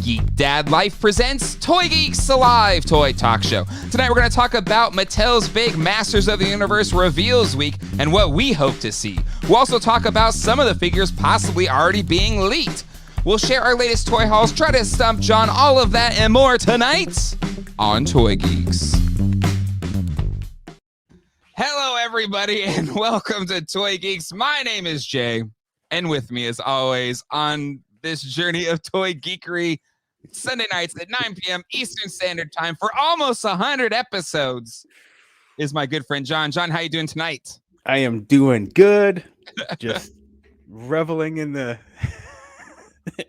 Geek Dad Life presents Toy Geeks, a live toy talk show. Tonight we're going to talk about Mattel's big Masters of the Universe reveals week and what we hope to see. We'll also talk about some of the figures possibly already being leaked. We'll share our latest toy hauls, try to stump John, all of that and more tonight on Toy Geeks. Hello everybody and welcome to Toy Geeks. My name is Jay, and with me as always on this journey of toy geekery, Sunday nights at 9 p.m. Eastern Standard Time for almost 100 episodes, is my good friend John. John, how you doing tonight? I am doing good. Just reveling in the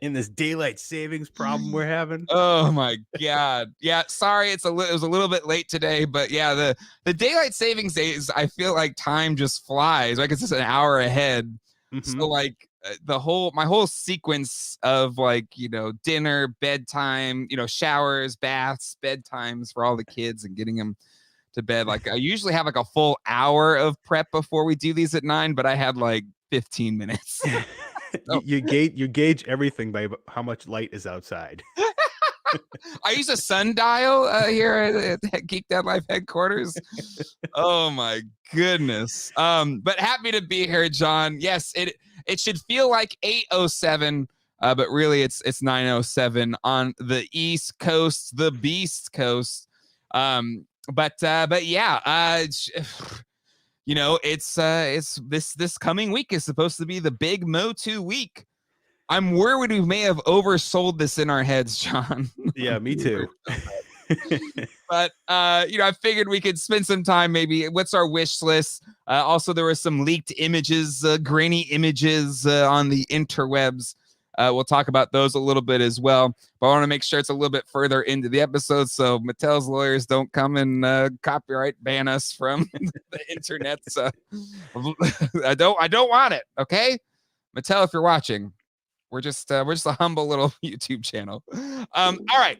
in this daylight savings problem we're having. Oh my God. Yeah, sorry it was a little bit late today, but yeah, the daylight savings days, I feel like time just flies. Like it's just an hour ahead. Mm-hmm. So like my whole sequence of like, dinner, bedtime, showers, baths, bedtimes for all the kids and getting them to bed. Like I usually have like a full hour of prep before we do these at 9, but I had like 15 minutes. So. You gauge everything by how much light is outside. I use a sundial here at Geek Dad Life headquarters. Oh my goodness. But happy to be here, John. Yes, it should feel like 8:07, but really it's 9:07 on the East Coast, the Beast Coast. But yeah, it's this coming week is supposed to be the big MOTU week. I'm worried we may have oversold this in our heads, John. Yeah, me too. But I figured we could spend some time. Maybe what's our wish list? Also, there were some leaked images, grainy images on the interwebs. We'll talk about those a little bit as well. But I want to make sure it's a little bit further into the episode so Mattel's lawyers don't come and copyright ban us from the internet. So I don't want it. Okay, Mattel, if you're watching, we're just a humble little YouTube channel. All right.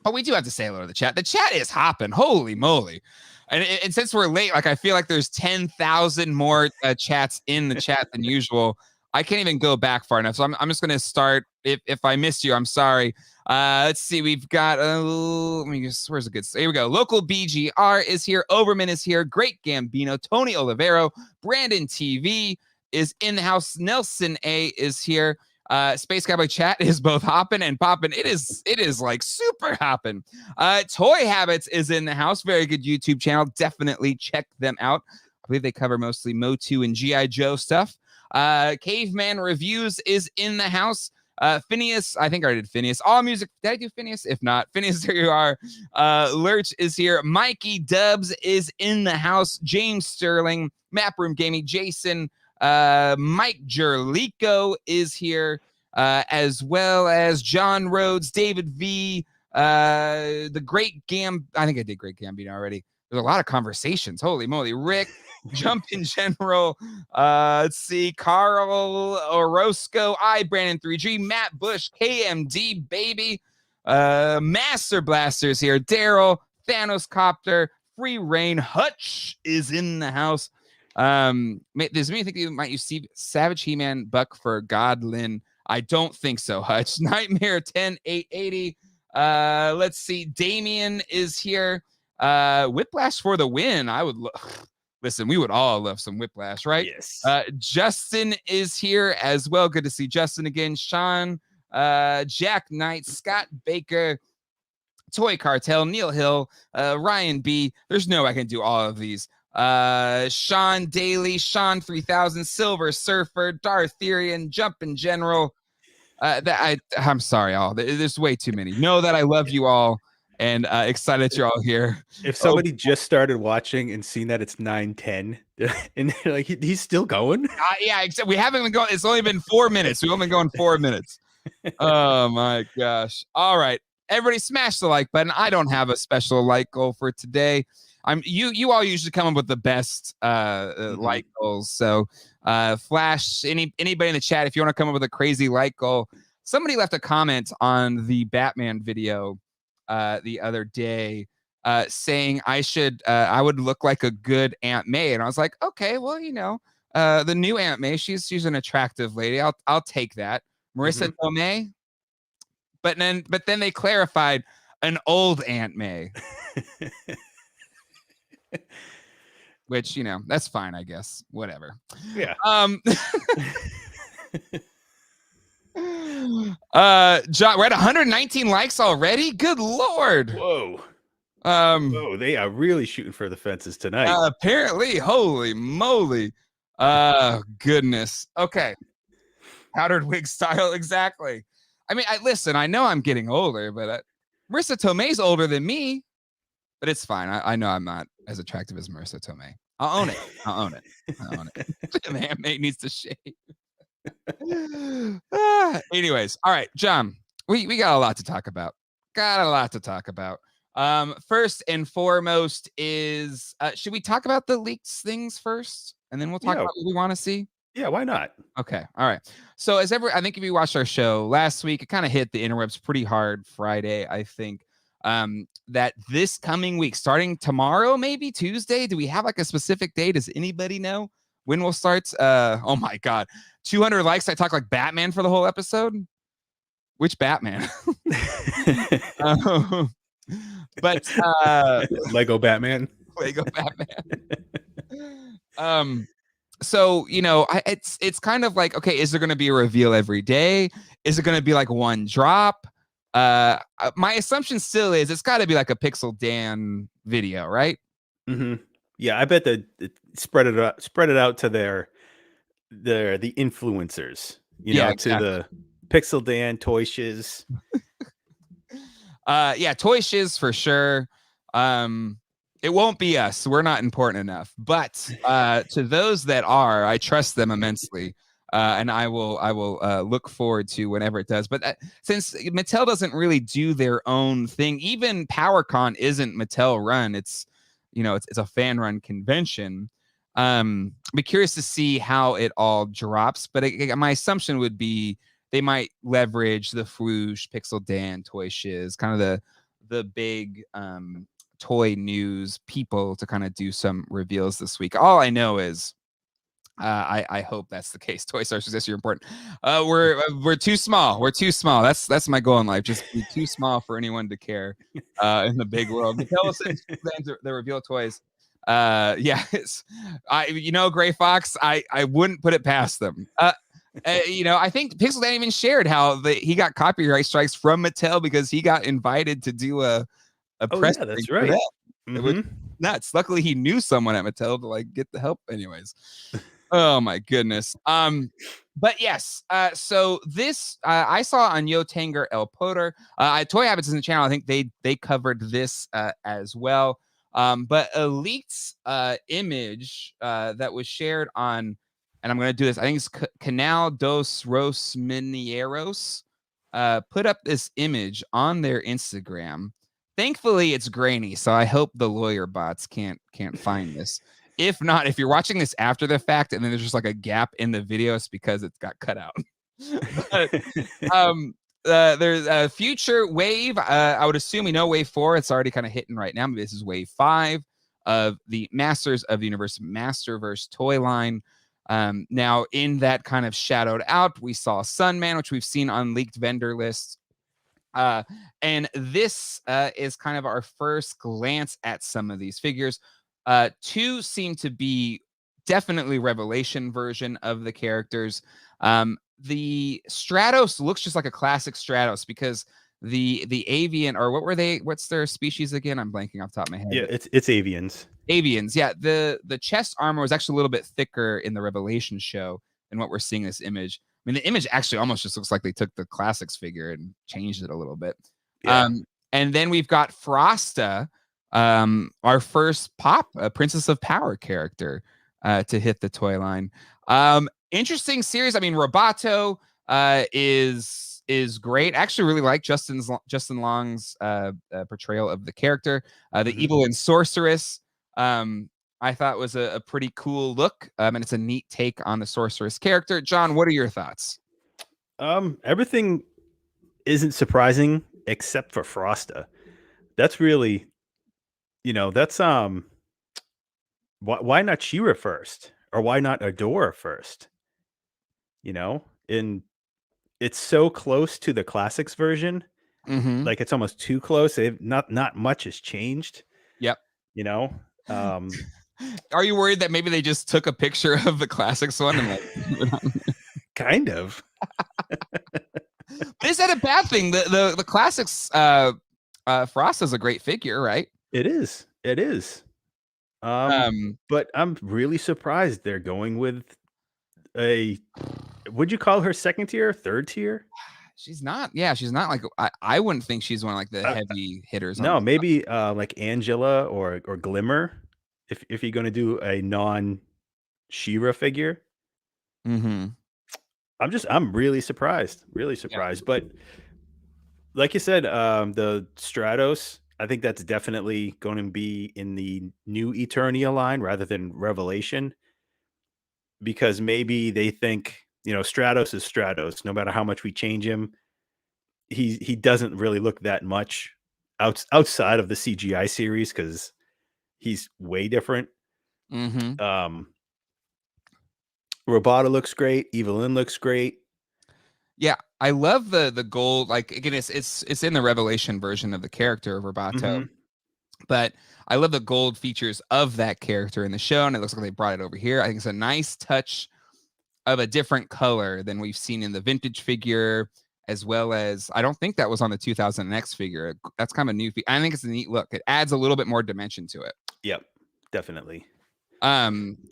But we do have to say hello to the chat. The chat is hopping. Holy moly. And since we're late, like I feel like there's 10,000 more chats in the chat than usual. I can't even go back far enough. So I'm just going to start. If I missed you, I'm sorry. Let's see. We've got, where's a good, here we go. Local BGR is here. Overman is here. Great Gambino. Tony Olivero. Brandon TV is in the house. Nelson A is here. Space Cowboy chat is both hopping and popping. It is like super hopping. Toy Habits is in the house. Very good YouTube channel. Definitely check them out. I believe they cover mostly MOTU and G.I. Joe stuff. Caveman Reviews is in the house. Phineas, I think I already did Phineas. All Music, did I do Phineas? If not, Phineas, there you are. Lurch is here. Mikey Dubs is in the house. James Sterling, Map Room Gaming, Jason, Mike Jerlico is here, as well as John Rhodes, David V, the Great I think I did Great Gambino already. There's a lot of conversations. Holy moly. Rick, Jump in General. Let's see. Carl Orozco, Brandon 3G, Matt Bush, KMD, baby. Master Blasters here. Daryl, Thanos Copter, Free Reign. Hutch is in the house. There's many think you might use Savage He-Man Buck for Godlin. I don't think so, Hutch. Nightmare 10880. Let's see. Damien is here. Whiplash for the win. I would listen, we would all love some Whiplash, right? Yes. Justin is here as well. Good to see Justin again. Sean, Jack Knight, Scott Baker, Toy Cartel, Neil Hill, Ryan B. There's no way I can do all of these. Sean Daly, Sean 3000, Silver Surfer, Dartherian, Jump in General. I'm sorry, all. There's way too many. Know that I love you all and excited that you're all here. If somebody just started watching and seen that it's 9:10 and they're like, he's still going? Yeah, except we haven't been going. It's only been 4 minutes. We've only been going 4 minutes. Oh my gosh. All right. Everybody smash the like button. I don't have a special like goal for today. You all usually come up with the best like goals. So Flash, anybody in the chat, if you want to come up with a crazy like goal. Somebody left a comment on the Batman video the other day saying I would look like a good Aunt May. And I was like, okay, well, the new Aunt May, she's an attractive lady. I'll take that. Marissa Tomei, but then they clarified an old Aunt May, which, you know, that's fine, I guess. Whatever. Yeah. John, we're at 119 likes already. Good Lord. Whoa. Whoa, they are really shooting for the fences tonight. Apparently, holy moly. Goodness. Okay. Powdered wig style, exactly. I mean, listen, I know I'm getting older, but Marissa Tomei's older than me, but it's fine. I know I'm not as attractive as Marissa Tomei. I'll own it. I'll own it. The handmaid needs to shave. Anyways, all right, John, we got a lot to talk about. First and foremost is should we talk about the leaked things first, and then we'll talk about what we want to see? Yeah, why not? Okay, all right. So I think if you watched our show last week, it kind of hit the interwebs pretty hard Friday, I think. That this coming week, starting tomorrow, maybe Tuesday, do we have like a specific date? Does anybody know when we'll start? Oh my God, 200 likes. I talk like Batman for the whole episode. Which Batman? But Lego Batman. So, you know, it's kind of like, okay, is there going to be a reveal every day? Is it going to be like one drop? My assumption still is it's got to be like a Pixel Dan video, right? Mm-hmm. Yeah, I bet that spread it out to the influencers, you know, exactly. To the Pixel Dan, Toy Shiz. Yeah, Toy Shiz for sure. It won't be us. We're not important enough. But to those that are, I trust them immensely. And I will look forward to whenever it does. But since Mattel doesn't really do their own thing, even PowerCon isn't Mattel run. It's, you know, it's a fan run convention. I'd be curious to see how it all drops. But my assumption would be they might leverage the Fwoosh, Pixel Dan, Toy Shiz, kind of the big toy news people to kind of do some reveals this week. All I know is I hope that's the case. Toy Stars success, you're important. We're too small. We're too small. That's my goal in life. Just be too small for anyone to care in the big world. Mattel says the reveal toys. Yeah, you know, Gray Fox. I wouldn't put it past them. You know, I think Pixel Dan even shared how he got copyright strikes from Mattel because he got invited to do a press. Yeah, that's right. It was nuts. Luckily, he knew someone at Mattel to like get the help. Anyways, oh my goodness. But yes. So this I saw on Yo Tanger El Poder. Toy Habits is in the channel. I think they covered this as well. But a leaked image that was shared on, and I'm going to do this. I think it's Canaldosrosmineiros put up this image on their Instagram. Thankfully, it's grainy, so I hope the lawyer bots can't find this. If not, if you're watching this after the fact and then there's just like a gap in the video, it's because it got cut out. But, there's a future wave. I would assume we know wave 4. It's already kind of hitting right now. Maybe this is wave 5 of the Masters of the Universe Masterverse toy line. Now, in that kind of shadowed out, we saw Sunman, which we've seen on leaked vendor lists. And this is kind of our first glance at some of these figures. 2 seem to be definitely Revelation version of the characters. The Stratos looks just like a classic Stratos because the avian, or what were they? What's their species again? I'm blanking off the top of my head. Yeah, it's avians. Avians, yeah. The chest armor was actually a little bit thicker in the Revelation show than what we're seeing in this image. I mean, the image actually almost just looks like they took the classics figure and changed it a little bit. Yeah. And then we've got Frosta, our first Princess of Power character to hit the toy line. Interesting series. I mean, Roboto is great. I actually really like Justin Long's portrayal of the character. The Evil and Sorceress, I thought was a pretty cool look, and it's a neat take on the Sorceress character. John, what are your thoughts? Everything isn't surprising except for Frosta. That's really, you know, that's why not She-Ra first, or why not Adora first? You know, and it's so close to the classics version. Mm-hmm. Like, it's almost too close. Not much has changed, Yep. you know? Are you worried that maybe they just took a picture of the classics one and like put it on? Kind of. But is that a bad thing? The classics Frost is a great figure, right? It is. It is. Um But I'm really surprised they're going with a would you call her second tier, third tier? she's not, yeah, she's not like I wouldn't think she's one of like the Uh, heavy hitters on no, this. maybe, like Angela or Glimmer if you're gonna do a non-She-Ra figure. Mm-hmm. I'm really Yeah. surprised, but like you said, the Stratos, I think that's definitely gonna be in the new Eternia line rather than Revelation, because maybe they think, Stratos is Stratos. No matter how much we change him, he doesn't really look that much outside of the CGI series because he's way different. Mm-hmm. Um, Robota looks great. Evelyn looks great. Yeah, I love the gold. Like again, it's in the Revelation version of the character Roboto, Mhm. but I love the gold features of that character in the show, and it looks like they brought it over here. I think it's a nice touch of a different color than we've seen in the vintage figure, as well as I don't think that was on the 2000X figure. That's kind of a new. I think it's a neat look. It adds a little bit more dimension to it. Yep, definitely.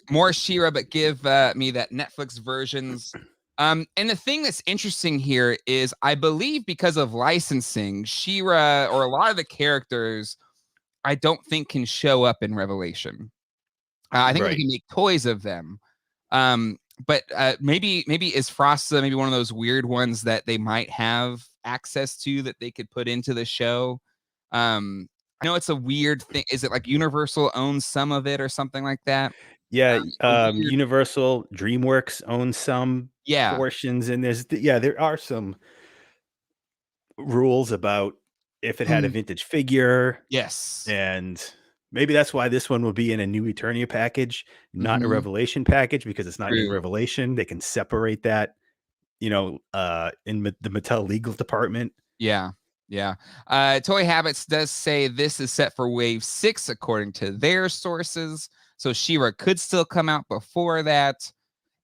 More She-Ra, but give me that Netflix versions. And the thing that's interesting here is I believe because of licensing, She-Ra or a lot of the characters I don't think can show up in Revelation. I think they Right. can make toys of them. But maybe is Frosta maybe one of those weird ones that they might have access to that they could put into the show. I know it's a weird thing. Is it like Universal owns some of it or something like that? Yeah, A weird, Universal DreamWorks owns some yeah. portions, and there are some rules about if it had a Mm, vintage figure, yes. and maybe that's why this one will be in a new Eternia package, not a Mhm. Revelation package, because it's not in True. Revelation. They can separate that, in the Mattel legal department. Yeah. Yeah. Toy Habits does say this is set for wave 6 according to their sources. So She-Ra could still come out before that.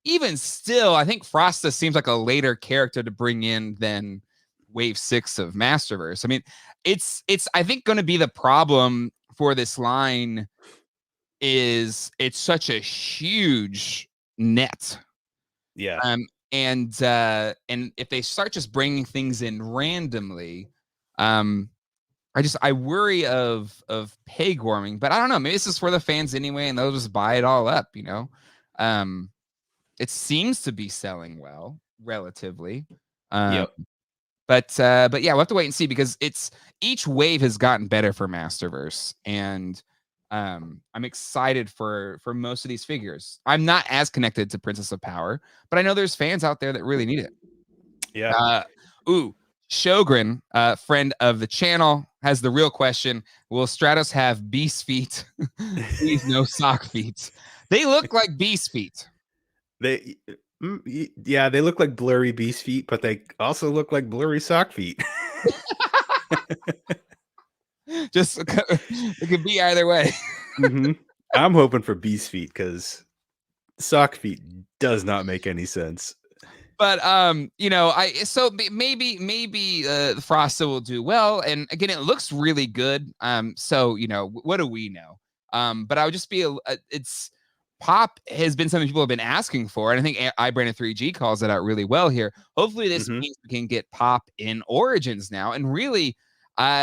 Even still, I think Frosta seems like a later character to bring in than wave 6 of Masterverse. I mean, it's I think going to be the problem for this line is it's such a huge net. Yeah. And if they start just bringing things in randomly, um, I worry of peg warming, but I don't know. Maybe this is for the fans anyway, and they'll just buy it all up. Um, it seems to be selling well, relatively. Um, Yep. but yeah, we'll have to wait and see because it's each wave has gotten better for Masterverse, and I'm excited for most of these figures. I'm not as connected to Princess of Power, but I know there's fans out there that really need it. Yeah. Uh, ooh, Shogren, friend of the channel, has the real question: will Stratos have beast feet? Please, no sock feet. They look like beast feet. They yeah, they look like blurry beast feet, but they also look like blurry sock feet. Just it could be either way. Mhm. I'm hoping for beast feet because sock feet does not make any sense. But maybe the Frosta will do well. And again, it looks really good. So what do we know? But I would just be it's pop has been something people have been asking for, and I think I Brandon 3G calls it out really well here. Hopefully, this Mhm. means we can get pop in Origins now, and really,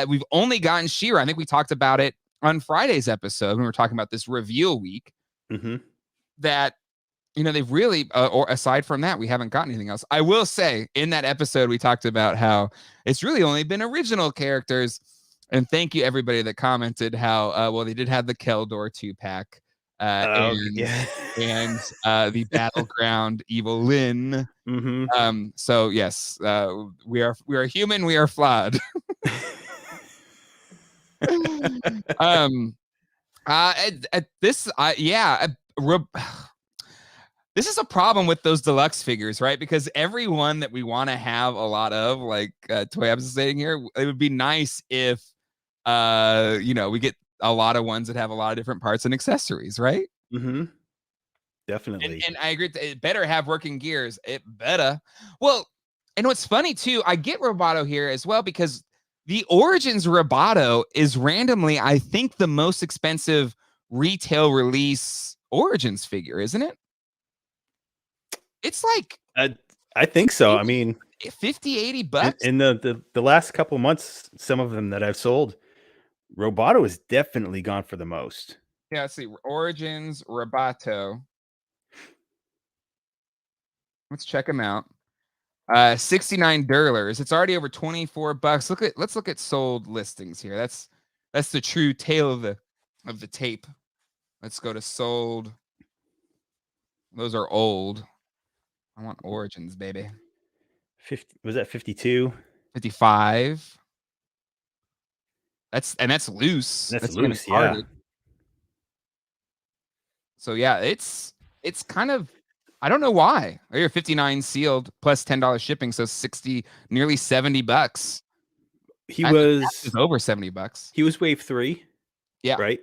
we've only gotten She-Ra. I think we talked about it on Friday's episode when we were talking about this reveal week Mhm. that they've really, or aside from that, we haven't got anything else. I will say in that episode, we talked about how it's really only been original characters. And thank you everybody that commented how, well, they did have the Keldor 2-pack Oh, and yeah. the Battleground Evil Lyn. Mhm. So yes, we are human, we are flawed. um, at this, yeah, This is a problem with those deluxe figures, right? Because every one that we want to have a lot of, like Toy Abs is saying here, it would be nice if, we get a lot of ones that have a lot of different parts and accessories, right? Mm-hmm. And, Definitely. and I agree. It better have working gears. It better. Well, and what's funny too, I get Roboto here as well because the Origins Roboto is randomly, I think, the most expensive retail release Origins figure, isn't it? It's like I think so. I 80 mean, 50, 80 in, bucks. in the last couple months, some of them that I've sold, Roboto has definitely gone for the most. Yeah, let's see. Origins Roboto. Let's check them out. 69 Durlers. It's already over 24 bucks. Let's look at sold listings here. That's the true tale of the tape. Let's go to sold. Those are old. I want Origins, baby. 50 was that 52? 55. That's loose. That's been loose, yeah. carded. So yeah, it's kind of, I don't know why. You're 59 sealed plus $10 shipping, so 60, nearly 70 bucks. He I think was it's over 70 bucks. he was wave 3. Yeah. Right?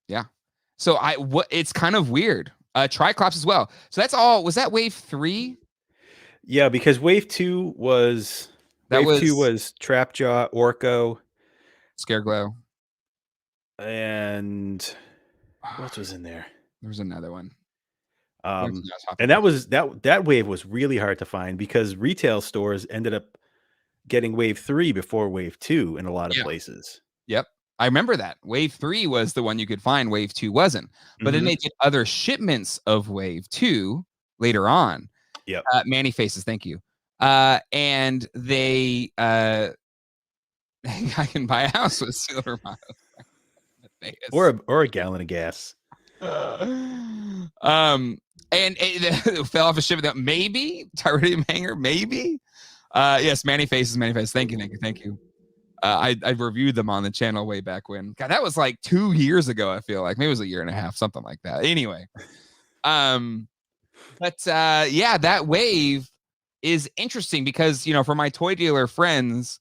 Yeah. So it's kind of weird. Triclops as well. So that's all. Was that wave 3? Yeah, because wave 2 was Trapjaw, Orko, Scareglow. and what else was in there? There was another one. And that wave was really hard to find because retail stores ended up getting wave 3 before wave 2 in a lot of places. Yep. I remember that. Wave 3 was the one you could find. Wave 2 wasn't. But then they did other shipments of wave 2 later on. Yep. Manny Faces, thank you. And they I can buy a house with silver miles. Or a gallon of gas. And it fell off a ship. That maybe Tyrannium Hanger, maybe. Yes, Manny Faces. Thank you. I reviewed them on the channel way back when. God, that was like 2 years ago. I feel like maybe it was a year and a half, something like that. Anyway, but that wave is interesting because for my toy dealer friends,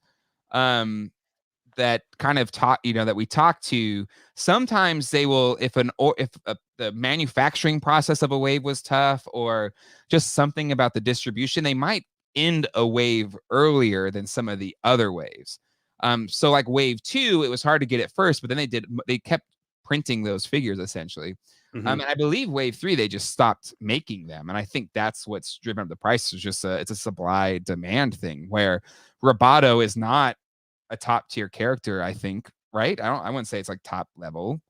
that kind of that we talk to, sometimes they will, if the manufacturing process of a wave was tough or just something about the distribution, they might end a wave earlier than some of the other waves. So like wave 2, it was hard to get it first, but then they kept printing those figures essentially. And I believe wave 3, they just stopped making them. And I think that's what's driven up the price. It's just it's a supply demand thing where Roboto is not a top tier character, I think, right? I wouldn't say it's like top level.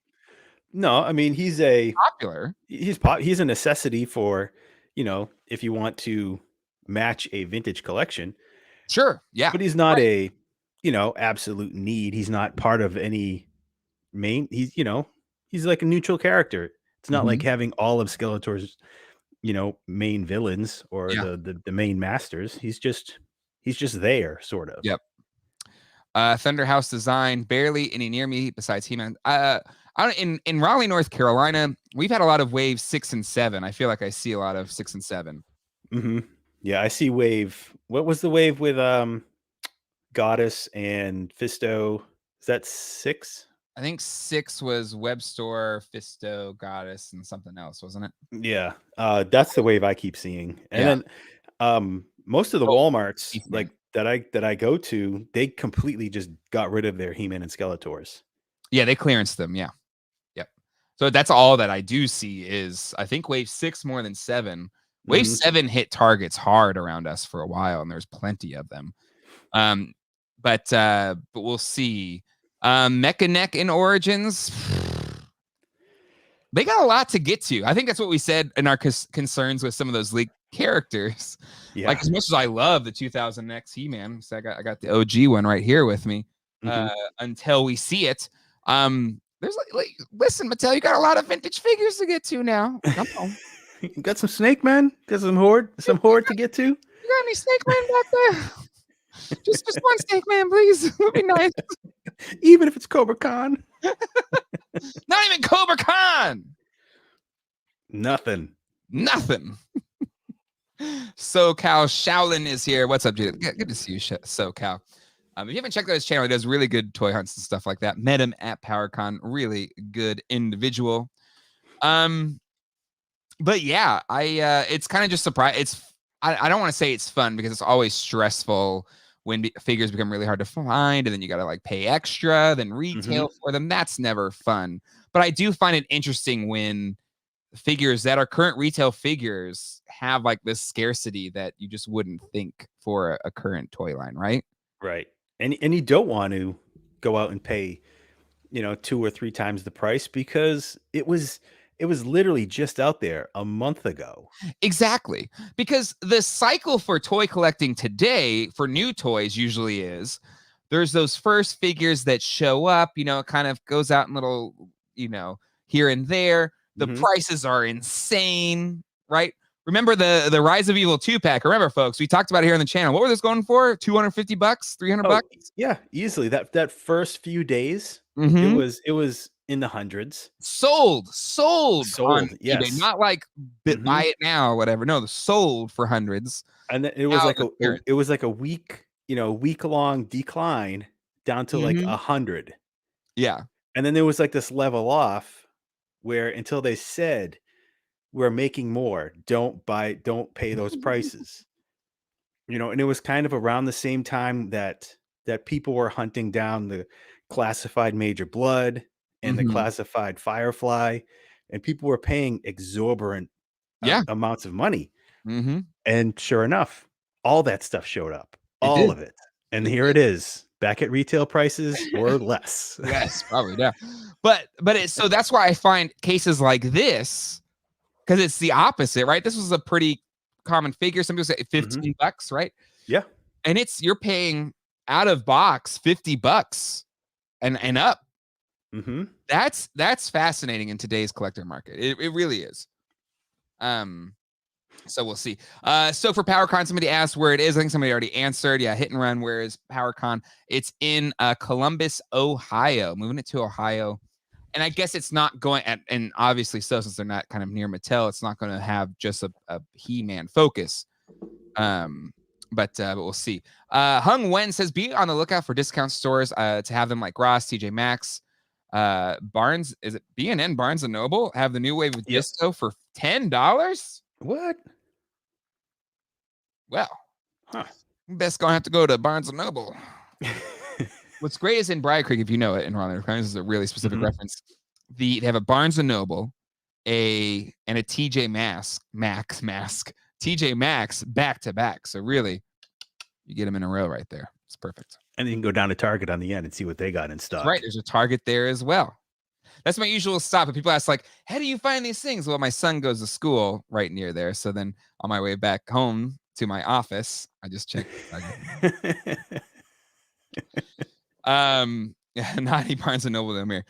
No, I mean, he's popular. He's a necessity for, if you want to match a vintage collection. Sure. Yeah. But he's not a, absolute need. He's not part of any main, he's like a neutral character. It's not like having all of Skeletor's, main villains or the main masters. He's just there, sort of. Yep. Thunderhouse design, barely any near me besides He-Man. In Raleigh, North Carolina, we've had a lot of waves 6 and 7. I feel like I see a lot of 6 and 7. Yeah, I see wave. What was the wave with Goddess and Fisto? Is that 6? I think 6 was Webstore, Fisto, Goddess, and something else, wasn't it? Yeah, that's the wave I keep seeing. And then most of the Walmarts like that I go to, they completely just got rid of their He-Man and Skeletors. Yeah, they clearanced them. Yeah. Yep. So that's all that I do see is I think wave 6 more than 7. Wave 7 hit targets hard around us for a while, and there's plenty of them. But we'll see. Mechanic in Origins, they got a lot to get to. I think that's what we said in our concerns with some of those leaked characters. Yeah. Like as much as I love the 2000X He-Man, so I got the OG one right here with me. Until we see it, there's like listen, Mattel, you got a lot of vintage figures to get to now. Come on. You got some Snake Man? Got some Horde to get to? You got any Snake Man back there? just one Snake Man, please. It would be nice. Even if it's Cobra Khan. Not even Cobra Khan. Nothing. Nothing. SoCal Shaolin is here. What's up, Judith? Good to see you, SoCal. If you haven't checked out his channel, he does really good toy hunts and stuff like that. Met him at PowerCon. Really good individual. But yeah, it's kind of just surprised. I don't want to say it's fun because it's always stressful when figures become really hard to find, and then you got to like pay extra, then retail for them. That's never fun. But I do find it interesting when figures that are current retail figures have like this scarcity that you just wouldn't think for a current toy line, right? Right. And you don't want to go out and pay, 2 or 3 times the price because it was literally just out there a month ago. Exactly. Because the cycle for toy collecting today for new toys usually is there's those first figures that show up, it kind of goes out in little, here and there. The prices are insane, right? Remember the Rise of Evil 2-pack. Remember, folks, we talked about it here on the channel. What were those going for? $250, $300? Yeah, easily. That first few days, it was in the hundreds. Sold on yes. eBay. Not like buy it now or whatever. No, sold for hundreds. And it was like a week-long decline down to like 100. Yeah. And then there was like this level off where until they said we're making more, don't pay those prices. And it was kind of around the same time that people were hunting down the classified Major Blood and the classified Firefly, and people were paying exorbitant amounts of money. And sure enough, all that stuff showed up, all of it. And here it is, back at retail prices or less. Yes, probably, yeah. But so that's why I find cases like this, because it's the opposite, right? This was a pretty common figure. Some people say $15, right? Yeah. And you're paying out of box $50 and up. That's fascinating in today's collector market. It really is. So we'll see. So for PowerCon, somebody asked where it is. I think somebody already answered. Yeah, Hit and Run. Where is PowerCon? It's in Columbus, Ohio. Moving it to Ohio. And I guess it's not going at, and obviously so, since they're not kind of near Mattel, it's not going to have just a He-Man focus. But we'll see. Hung Wen says, be on the lookout for discount stores to have them like Ross, TJ Maxx, Barnes. Is it B&N Barnes & Noble? Have the new wave of Disco for $10? What? Well, best going to have to go to Barnes & Noble. What's great is in Briar Creek, if you know it, in Ronald, this is a really specific reference. They have a Barnes & Noble, and a TJ Maxx, TJ Maxx back to back. So really, you get them in a row right there. It's perfect. And you can go down to Target on the end and see what they got in stock. Right, there's a Target there as well. That's my usual stop. But people ask, like, how do you find these things? Well, my son goes to school right near there. So then on my way back home to my office, I just check Target. Not any Barnes & Noble them here.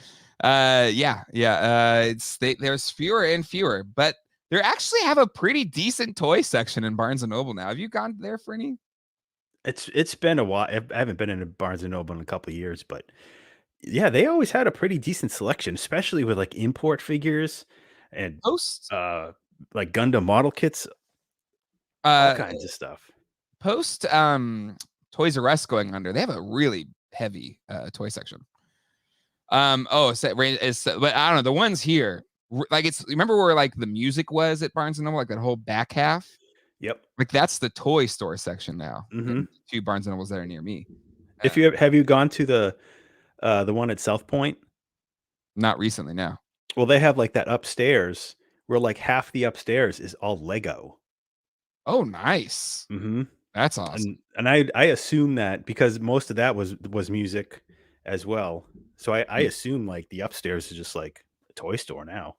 There's fewer and fewer, but they actually have a pretty decent toy section in Barnes & Noble now. Have you gone there for any? It's been a while. I haven't been in a Barnes & Noble in a couple of years, but yeah, they always had a pretty decent selection, especially with like import figures and like Gundam model kits, all kinds of stuff. Post Toys R Us going under, they have a really heavy toy section. But I don't know, the ones here, like, remember where like the music was at Barnes & Noble, like that whole back half? Yep. Like that's the toy store section now. Two Barnes & Nobles that are near me. Have you gone to the one at South Point? Not recently, no. Well, they have like that upstairs where like half the upstairs is all Lego. Oh, nice. That's awesome. And I assume that because most of that was music as well. So I assume like the upstairs is just like a toy store now.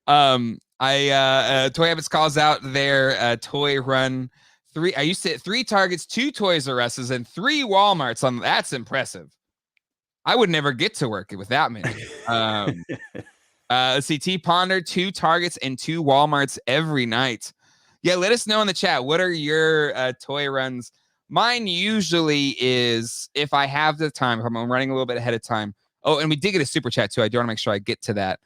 Toy Habits calls out their toy run. I used to hit 3 Targets, 2 Toys R Us's, and 3 Walmarts. That's impressive. I would never get to work with that many. Let's see, T Ponder, 2 Targets and 2 Walmarts every night. Yeah, let us know in the chat. What are your toy runs? Mine usually is, if I have the time, if I'm running a little bit ahead of time. Oh, and we did get a super chat too. I do want to make sure I get to that.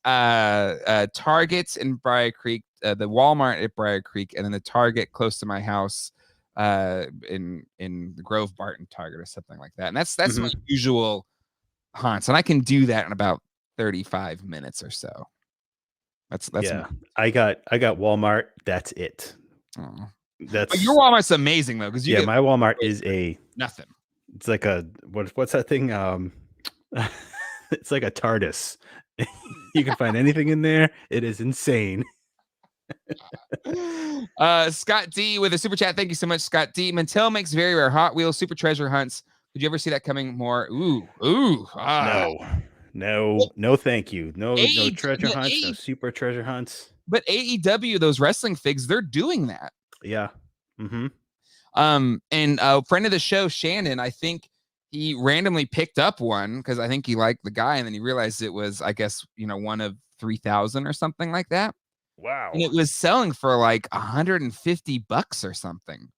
Target in Briar Creek, the Walmart at Briar Creek, and then the Target close to my house in the Grove Barton Target or something like that. And that's my usual haunts, and I can do that in about 35 minutes or so. That's I got Walmart. That's it. Oh. But your Walmart's amazing though, because my Walmart is nothing. It's like a what's that thing? It's like a TARDIS. You can find anything in there. It is insane. Scott D with a super chat. Thank you so much, Scott D. Mattel makes very rare Hot Wheels super treasure hunts. Did you ever see that coming more? No, thank you. No treasure hunts, no super treasure hunts. But AEW, those wrestling figs, they're doing that. Yeah. And a friend of the show, Shannon, I think he randomly picked up one because I think he liked the guy, and then he realized it was, I guess, one of 3,000 or something like that. Wow. And it was selling for like $150 or something.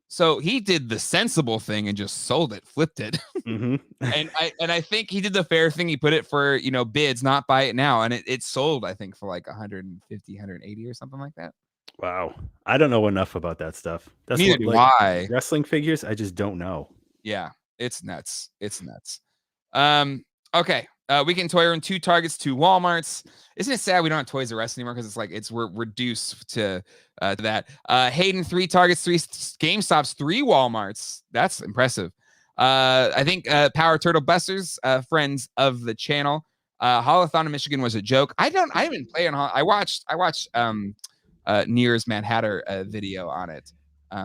So he did the sensible thing and just sold it, flipped it. And I think he did the fair thing. He put it for, bids, not buy it now. And it sold, I think, for like 150, 180 or something like that. Wow. I don't know enough about that stuff. That's Neither do I. Wrestling figures, I just don't know. Yeah, it's nuts. It's nuts. Okay. Weekend Toy Run, 2 Targets, 2 Walmarts. Isn't it sad we don't have Toys R Us anymore? Because it's like we're reduced to that. Hayden, 3 Targets, 3 GameStops, 3 Walmarts. That's impressive. I think Power Turtle Busters, friends of the channel. Holothon in Michigan was a joke. I haven't played on. I watched Near's Mad Hatter video on it.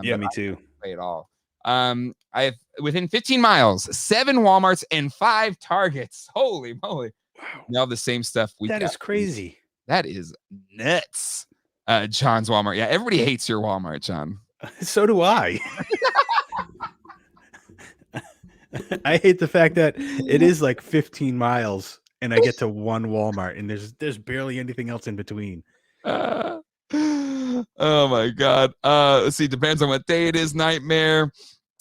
Yeah, me too. I didn't play it all. I have within 15 miles, 7 Walmarts and 5 Targets. Holy moly. Wow. All the same stuff. That is crazy. That is nuts. John's Walmart. Yeah, everybody hates your Walmart, John. So do I. I hate the fact that it is like 15 miles and I get to one Walmart and there's barely anything else in between. Oh my God. Let's see. Depends on what day it is. Nightmare.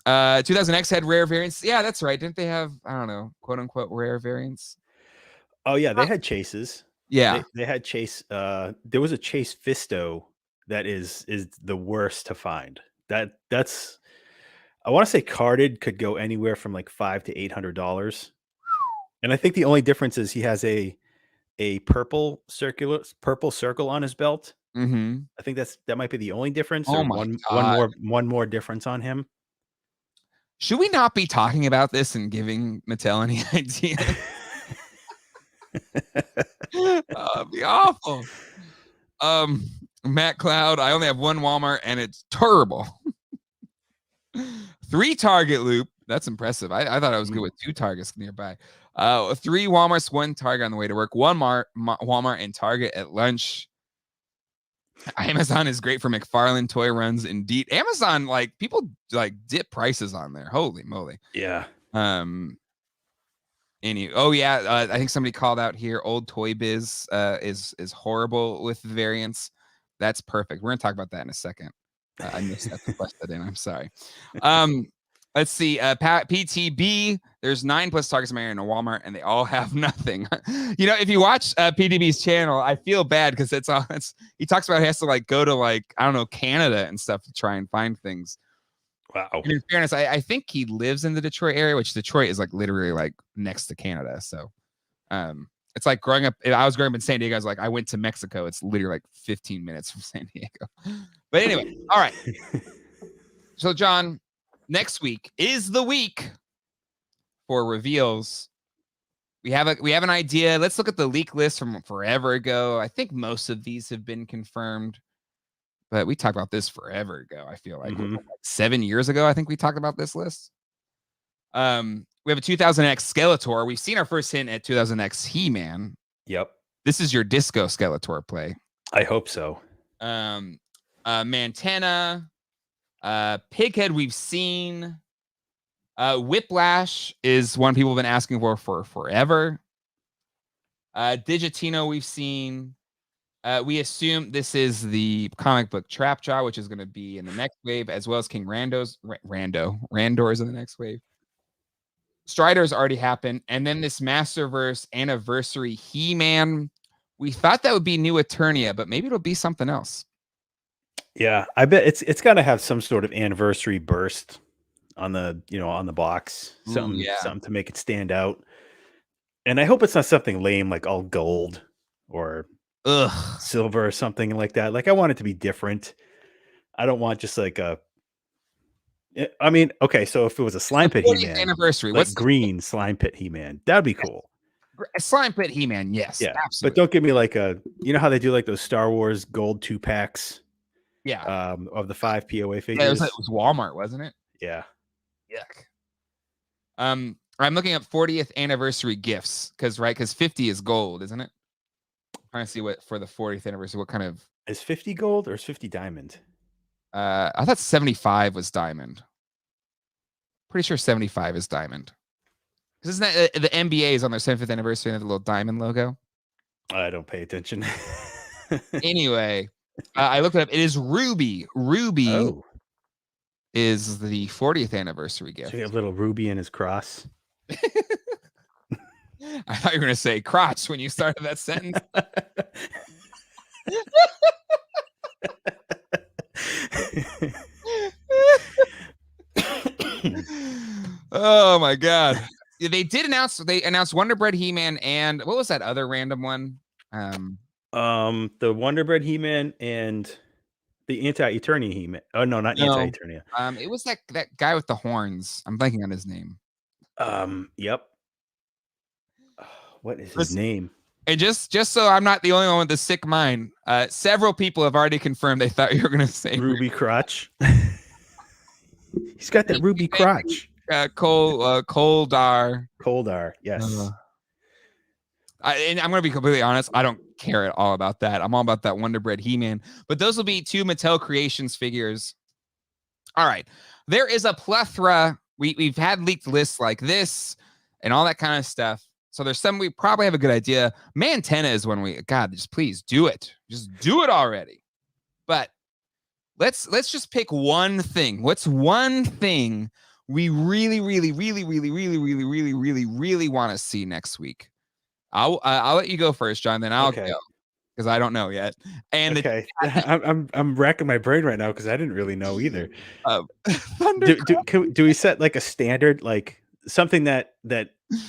2000X had rare variants. Yeah, that's right. Didn't they have, I don't know, quote unquote rare variants? Oh yeah, they had chases. Yeah, they had chase. There was a chase Fisto that is the worst to find. That's I want to say carded could go anywhere from like $500 to $800. And I think the only difference is he has a purple circle on his belt. I think that might be the only difference. Oh my one more difference on him. Should we not be talking about this and giving Mattel any idea? It'd be awful. Matt Cloud, I only have 1 Walmart and it's terrible. 3 Target loop. That's impressive. I thought I was good with 2 Targets nearby. 3 Walmarts, 1 Target on the way to work, 1 Walmart and Target at lunch. Amazon is great for McFarlane toy runs. Indeed, Amazon, like, people like dip prices on there. Holy moly. Yeah. I think somebody called out here. Old Toy Biz is horrible with variants. That's perfect. We're gonna talk about that in a second. I missed that to bust that in. I'm sorry. Let's see. PTB, there's 9 plus Targets in my area in a Walmart, and they all have nothing. If you watch PTB's channel, I feel bad because he talks about he has to like go to like, I don't know, Canada and stuff to try and find things. Wow. And in fairness, I think he lives in the Detroit area, which Detroit is like literally like next to Canada. So it's like growing up. I was growing up in San Diego. I was like, I went to Mexico. It's literally like 15 minutes from San Diego. But anyway, all right. So John, next week is the week for reveals. We have an idea. Let's look at the leak list from forever ago. I think most of these have been confirmed, but we talked about this forever ago. I feel like, like 7 years ago, I think we talked about this list. We have a 2000X Skeletor. We've seen our first hint at 2000X He-Man. Yep. This is your Disco Skeletor play. I hope so. Mantena. Pighead we've seen. Whiplash is one people have been asking for forever. Digitino we've seen. We assume this is the comic book Trapjaw, which is going to be in the next wave, as well as King Randor's in the next wave. Strider's already happened, and then this Masterverse anniversary He-Man. We thought that would be New Eternia, but maybe it'll be something else. Yeah, I bet it's got to have some sort of anniversary burst on the on the box, something to make it stand out. And I hope it's not something lame like all gold or silver or something like that. Like I want it to be different. I don't want just like a. I mean, okay, so if it was a slime pit He-Man anniversary, like what's green slime pit He-Man, that'd be cool. A slime pit He-Man, yes, Yeah, absolutely. but don't give me like a. You know how they do like those Star Wars gold 2-packs. Yeah. Of the 5 POA figures. Yeah, it was Walmart, wasn't it? Yeah. Yuck. I'm looking up 40th anniversary gifts because 50 is gold, isn't it? I'm trying to see what for the 40th anniversary, what kind of is 50 gold or is 50 diamond? I thought 75 was diamond. Pretty sure 75 is diamond. Because isn't that the NBA is on their 75th anniversary and they have the little diamond logo? I don't pay attention. Anyway, I looked it up. It is Ruby. Ruby is the 40th anniversary gift. So you have little Ruby in his cross. I thought you were going to say crotch when you started that sentence. Oh my god. They announced Wonder Bread He-Man and what was that other random one? The Wonder Bread He-Man and the Anti-Eternia He-Man. Oh no, not Anti-Eternia. It was that guy with the horns. I'm blanking on his name. Yep. What is his name? And just so I'm not the only one with the sick mind, several people have already confirmed they thought you were going to say Ruby Crotch. He's got that Ruby Crotch. Koldar. Koldar, yes. And I'm going to be completely honest. I don't care at all about that. I'm all about that Wonder Bread He-Man. But those will be 2 Mattel Creations figures. All right. There is a plethora. We've had leaked lists like this and all that kind of stuff. So there's some we probably have a good idea. Mantenna is when God, just please do it. Just do it already. But let's just pick one thing. What's one thing we really want to see next week? I'll let you go first, John. Then I'll go because I don't know yet. And okay, I'm racking my brain right now because I didn't really know either. Do we set like a standard, like something that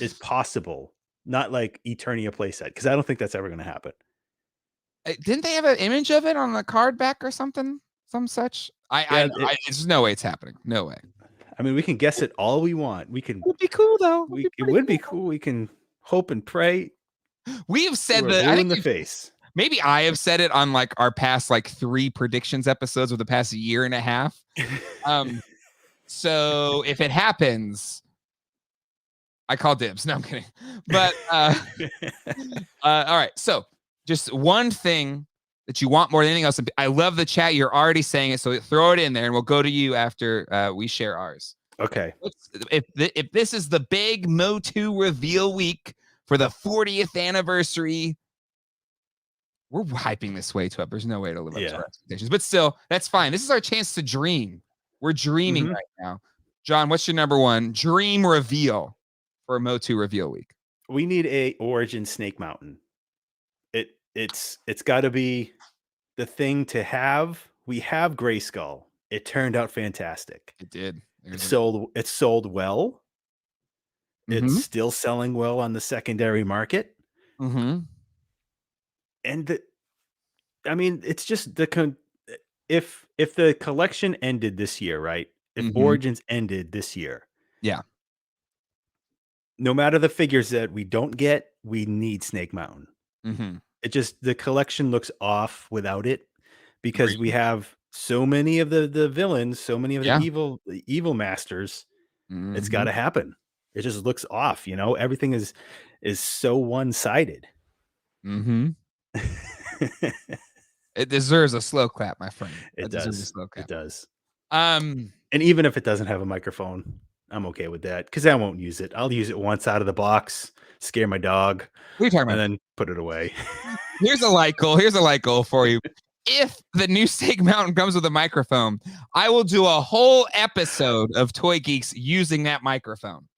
is possible, not like Eternia playset? Because I don't think that's ever going to happen. Didn't they have an image of it on the card back or something? Some such. There's no way it's happening. No way. I mean, we can guess it all we want. It would be cool though. It would be cool. We can hope and pray. We've said that. I think in the face. Maybe I have said it on like our past 3 predictions episodes of the past year and a half. So if it happens, I call dibs. No, I'm kidding. But all right. So just one thing that you want more than anything else. I love the chat. You're already saying it, so throw it in there, and we'll go to you after we share ours. Okay. If this is the big MOTU reveal week for the 40th anniversary, we're hyping this way too up. There's no way to live up to our expectations, but still, that's fine. This is our chance to dream. We're dreaming right now. John, what's your number one dream reveal for MOTU reveal week? We need a Origin Snake Mountain. It's got to be the thing to have. We have Grayskull. It turned out fantastic. It did. It sold well. It's still selling well on the secondary market. And I mean, it's just if the collection ended this year, right? If Origins ended this year, no matter the figures that we don't get, we need Snake Mountain. It just, the collection looks off without it because we have so many of the villains, so many of the evil masters. It's got to happen. It just looks off, everything is so one-sided. It deserves a slow clap, my friend. It does. A slow clap. It does. And even if it doesn't have a microphone, I'm okay with that because I won't use it. I'll use it once out of the box, scare my dog, what are you talking about? And then put it away. Here's a light goal for you. If the new Snake Mountain comes with a microphone, I will do a whole episode of Toy Geeks using that microphone.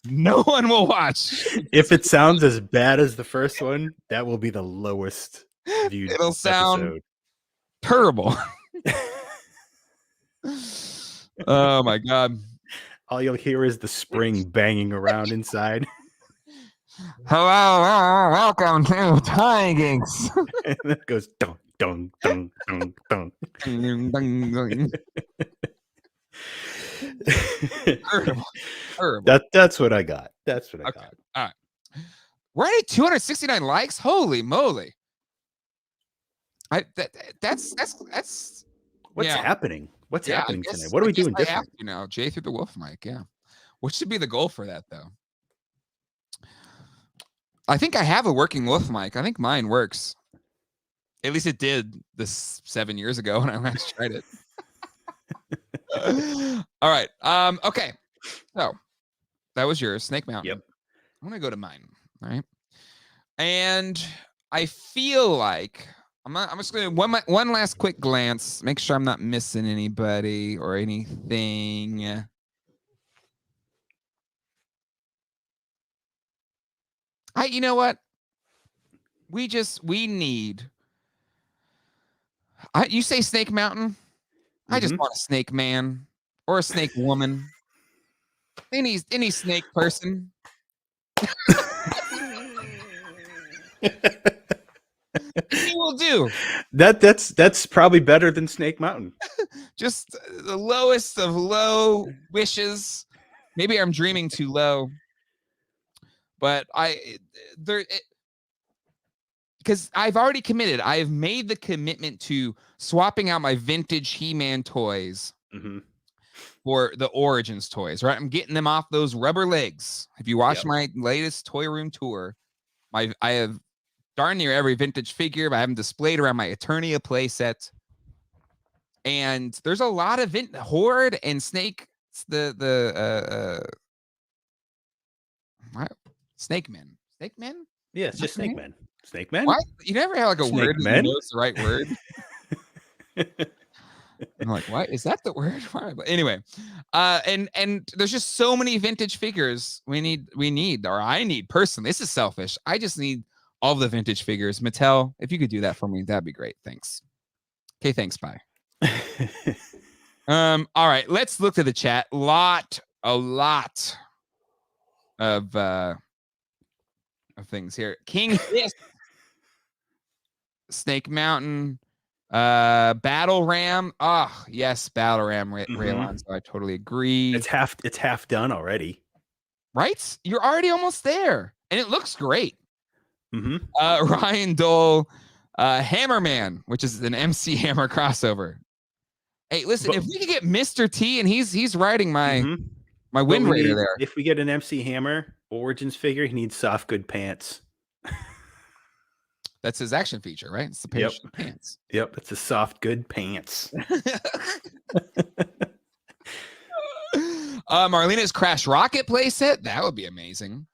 No one will watch. If it sounds as bad as the first one, that will be the lowest viewed It'll sound episode. terrible. Oh my god. All you'll hear is the spring banging around inside. Hello, welcome to Toy Geeks. And it goes dong, dong, dong, dong, dong. Terrible. Terrible. That's what I got. That's what I Okay. got. All right. We're at 269 likes. Holy moly. That's What's yeah. happening? What's Yeah, happening tonight? What are we doing I have different? to now. Jay through the wolf mic. Yeah. What should be the goal for that though? I think I have a working wolf mic. I think mine works. At least it did this 7 years ago when I last tried it. All right. Okay. So that was yours, Snake Mountain. Yep. I'm gonna go to mine. All right. And I feel like I'm just gonna one last quick glance, make sure I'm not missing anybody or anything. You know what? We need. You say Snake Mountain? I just want a snake man or a snake woman. Any snake person. He will do. That's probably better than Snake Mountain. Just the lowest of low wishes. Maybe I'm dreaming too low. But because I've already committed. I have made the commitment to swapping out my vintage He-Man toys for the Origins toys, right? I'm getting them off those rubber legs. If you watch my latest toy room tour, I have darn near every vintage figure. I have them displayed around my Eternia playset. And there's a lot of Horde and Snake, Snake Men. Snake Men? Yeah, it's just Snake Men. Snake Men? Why? You never have like a Snake word that Men? you know is the right word. I'm like, what? Is that the word? Anyway, and there's just so many vintage figures we need, or I need personally. This is selfish. I just need all the vintage figures. Mattel, if you could do that for me, that'd be great. Thanks. Okay, thanks. Bye. All right, let's look to the chat. A lot of things here. King Fist, Snake Mountain, Battle Ram. Oh, yes, Battle Ram Raylon. So I totally agree. It's half done already. Right? You're already almost there. And it looks great. Ryan Dole, Hammerman, which is an MC Hammer crossover. Hey, listen, if we could get Mr. T and he's riding my Wind Raider there. If we get an MC Hammer Origins figure, he needs soft good pants. That's his action feature, right? It's the pair of pants. Yep, it's a soft good pants. Marlena's Crash Rocket playset. That would be amazing.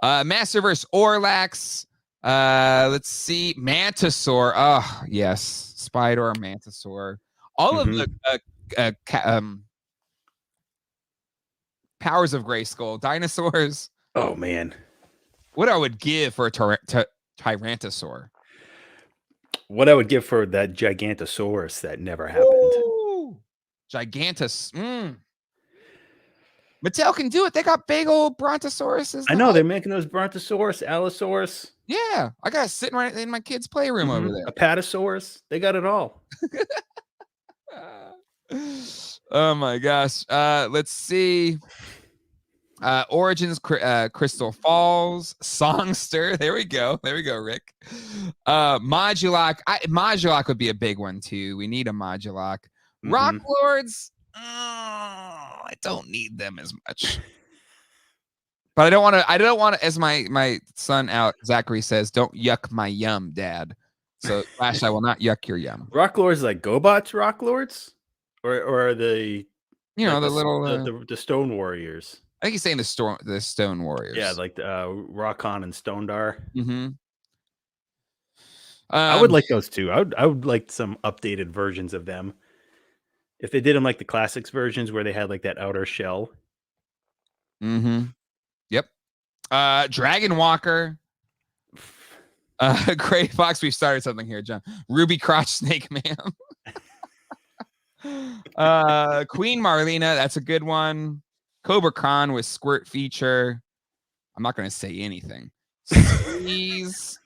Masterverse Orlax. Let's see. Mantisaur. Oh, yes. Spider, Mantisaur. All of the Powers of Grayskull dinosaurs. Oh, man. What I would give for a Tyrantosaur. What I would give for that Gigantosaurus that never happened. Ooh, Gigantus. Mattel can do it. They got big old Brontosauruses. I know they're making those Brontosaurus, Allosaurus. Yeah, I got it sitting right in my kid's playroom over there. Apatosaurus. They got it all. Oh my gosh. Let's see. Origins, Crystal Falls, Songster. There we go, Rick. Modulok. Modulok would be a big one too. We need a Modulok. Rock Lords. I don't need them as much. But I don't want to, as my son out, Zachary says, don't yuck my yum, Dad. So Flash, I will not yuck your yum. Rock Lords like GoBots Rock Lords? Or are they the little the Stone Warriors? I think he's saying the Stone Warriors. Yeah, like Rockon and Stondar. I would like those too. I would like some updated versions of them. If they did them like the classics versions where they had like that outer shell. Mm-hmm. Yep. Dragon Walker. Gray Fox, we've started something here, John. Ruby Crotch Snake Man. Queen Marlena, that's a good one. Cobra Khan with Squirt feature. I'm not going to say anything. Squeeze.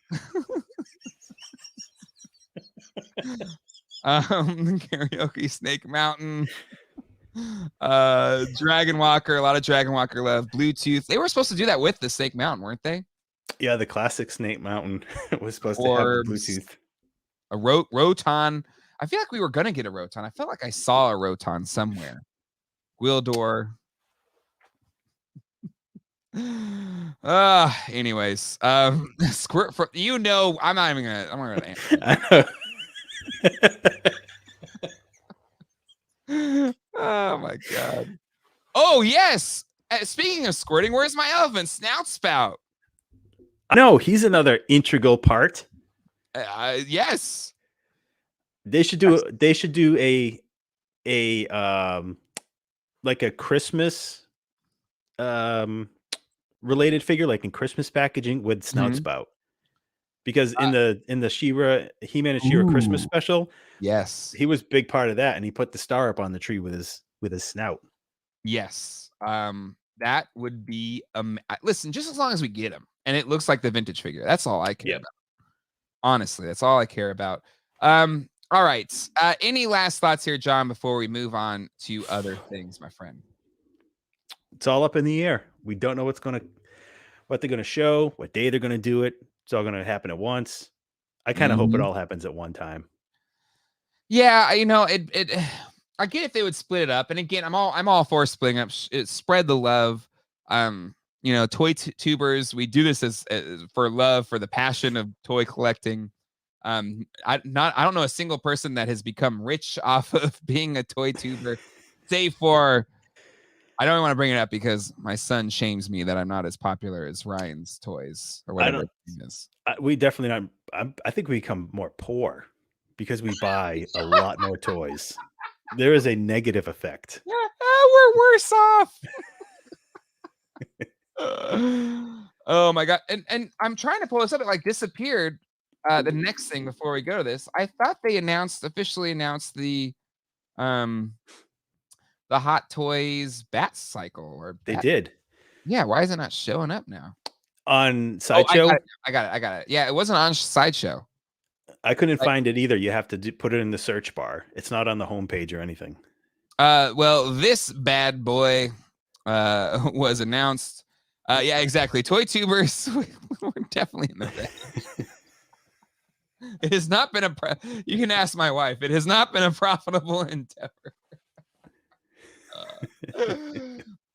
Karaoke Snake Mountain. Dragon Walker, a lot of Dragon Walker love. Bluetooth. They were supposed to do that with the Snake Mountain, weren't they? Yeah, the classic Snake Mountain was supposed to have the Bluetooth. A Roton. I feel like we were gonna get a Roton. I felt like I saw a Roton somewhere. Wheel door. Anyways, squirt for I'm not even gonna answer. Oh my god. Oh yes. Speaking of squirting, where's my elephant? Snout Spout. No, he's another integral part. Yes. They should do a like a Christmas related figure, like in Christmas packaging with Snout Spout. Because in the She-Ra, He-Man and She-Ra Christmas special, yes, he was a big part of that, and he put the star up on the tree with his snout. Yes. That would be listen, just as long as we get him and it looks like the vintage figure. That's all I care about. Honestly, that's all I care about. All right. Any last thoughts here, John, before we move on to other things, my friend? It's all up in the air. We don't know what they're gonna show, what day they're gonna do it. It's all gonna happen at once. I kind of hope it all happens at one time. Yeah, it I get if they would split it up. And again, I'm all for splitting up. Spread the love. Toy tubers, we do this as for love, for the passion of toy collecting. I don't know a single person that has become rich off of being a toy tuber, save for, I don't want to bring it up because my son shames me that I'm not as popular as Ryan's Toys or whatever it is. We definitely not. I think we become more poor because we buy a lot more toys. There is a negative effect. We're worse off. Oh my god! And I'm trying to pull this up. It like disappeared. The next thing before we go to this, I thought they officially announced the Hot Toys Bat Cycle They did. Yeah, why is it not showing up now? On Sideshow? I got it. Yeah, it wasn't on Sideshow. I couldn't find it either. You have to put it in the search bar. It's not on the homepage or anything. Well, this bad boy was announced. Yeah, exactly. Toy tubers, we're definitely in the red. It has not been you can ask my wife. It has not been a profitable endeavor.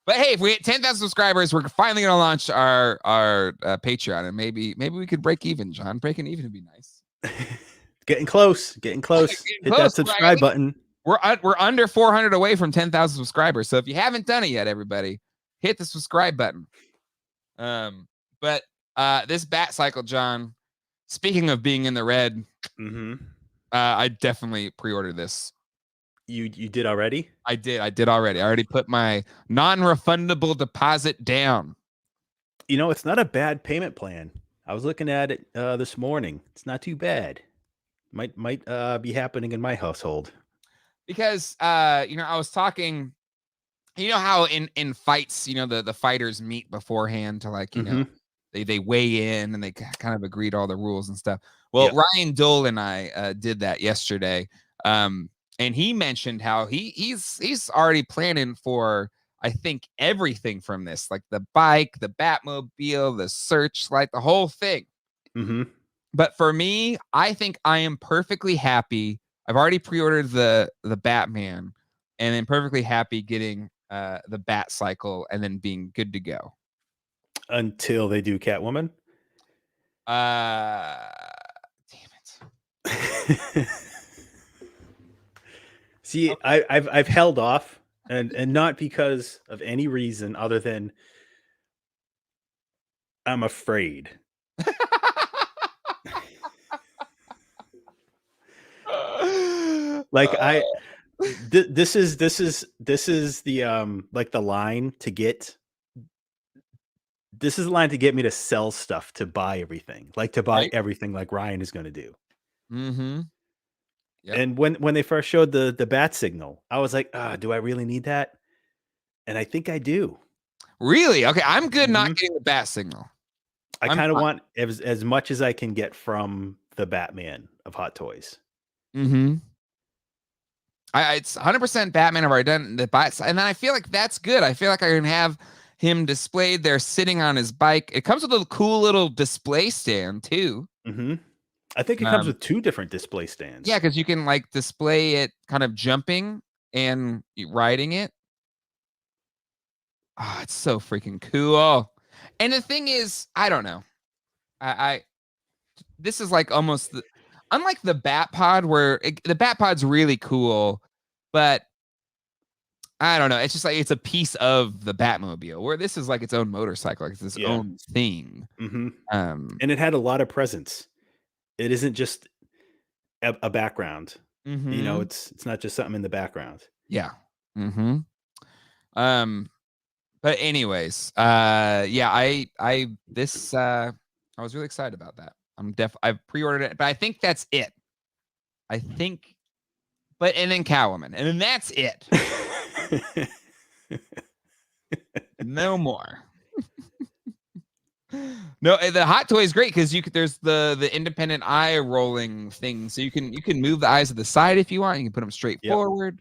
But hey, if we hit 10,000 subscribers, we're finally going to launch our Patreon, and maybe we could break even, John. Breaking even would be nice. Getting close. Hit that subscribe button. We're under 400 away from 10,000 subscribers. So if you haven't done it yet, everybody, hit the subscribe button. But this Bat Cycle, John, speaking of being in the red, I definitely pre-ordered this. You did already? I did already. I already put my non-refundable deposit down. It's not a bad payment plan. I was looking at it this morning. It's not too bad. Might be happening in my household. Because I was talking, how in fights, the fighters meet beforehand to they weigh in and they kind of agreed all the rules and stuff. Well, Ryan Dole and I did that yesterday. And he mentioned how he's already planning for, I think, everything from this, like the bike, the Batmobile, the Searchlight, the whole thing. But for me, I think I am perfectly happy. I've already pre-ordered the Batman, and then perfectly happy getting the Bat Cycle and then being good to go. Until they do Catwoman? Damn it. See, I've held off, and not because of any reason other than I'm afraid. Like this is the like the line to get This is a line to get me to sell stuff, to buy everything, like to buy Right? everything like Ryan is going to do. Mm-hmm. Yep. And when they first showed the bat signal, I was like, do I really need that? And I think I do. Really? Okay, I'm good not hmm getting the bat signal. I I'm kind of fine. want as much as I can get from the Batman of Hot Toys. Mm-hmm. It's 100% Batman. I've already done the bikes, and then I feel like that's good. I feel like I can have him displayed there sitting on his bike. It comes with a cool little display stand too. hmm I think it comes Um, with 2 different display yeah, stands. because you can like display it kind of jumping and riding it. Oh, it's so freaking cool. And the thing is, I don't know. I this is like almost unlike the Bat Pod, where the Bat Pod's really cool, but I don't know. It's just like it's a piece of the Batmobile, where this is like its own motorcycle, like it's its Yeah. own thing. hmm Um, And it had a lot of presence. It isn't just a background. mhm. It's not just something in the background. Yeah. Mhm. Um, but anyways, yeah, I was really excited about that. I've pre-ordered it, but I think that's it. I think, but and then Catwoman, and then that's it. No more. No, the Hot Toy is great because there's the independent eye rolling thing, so you can move the eyes to the side if you want. You can put them straight Yep. forward.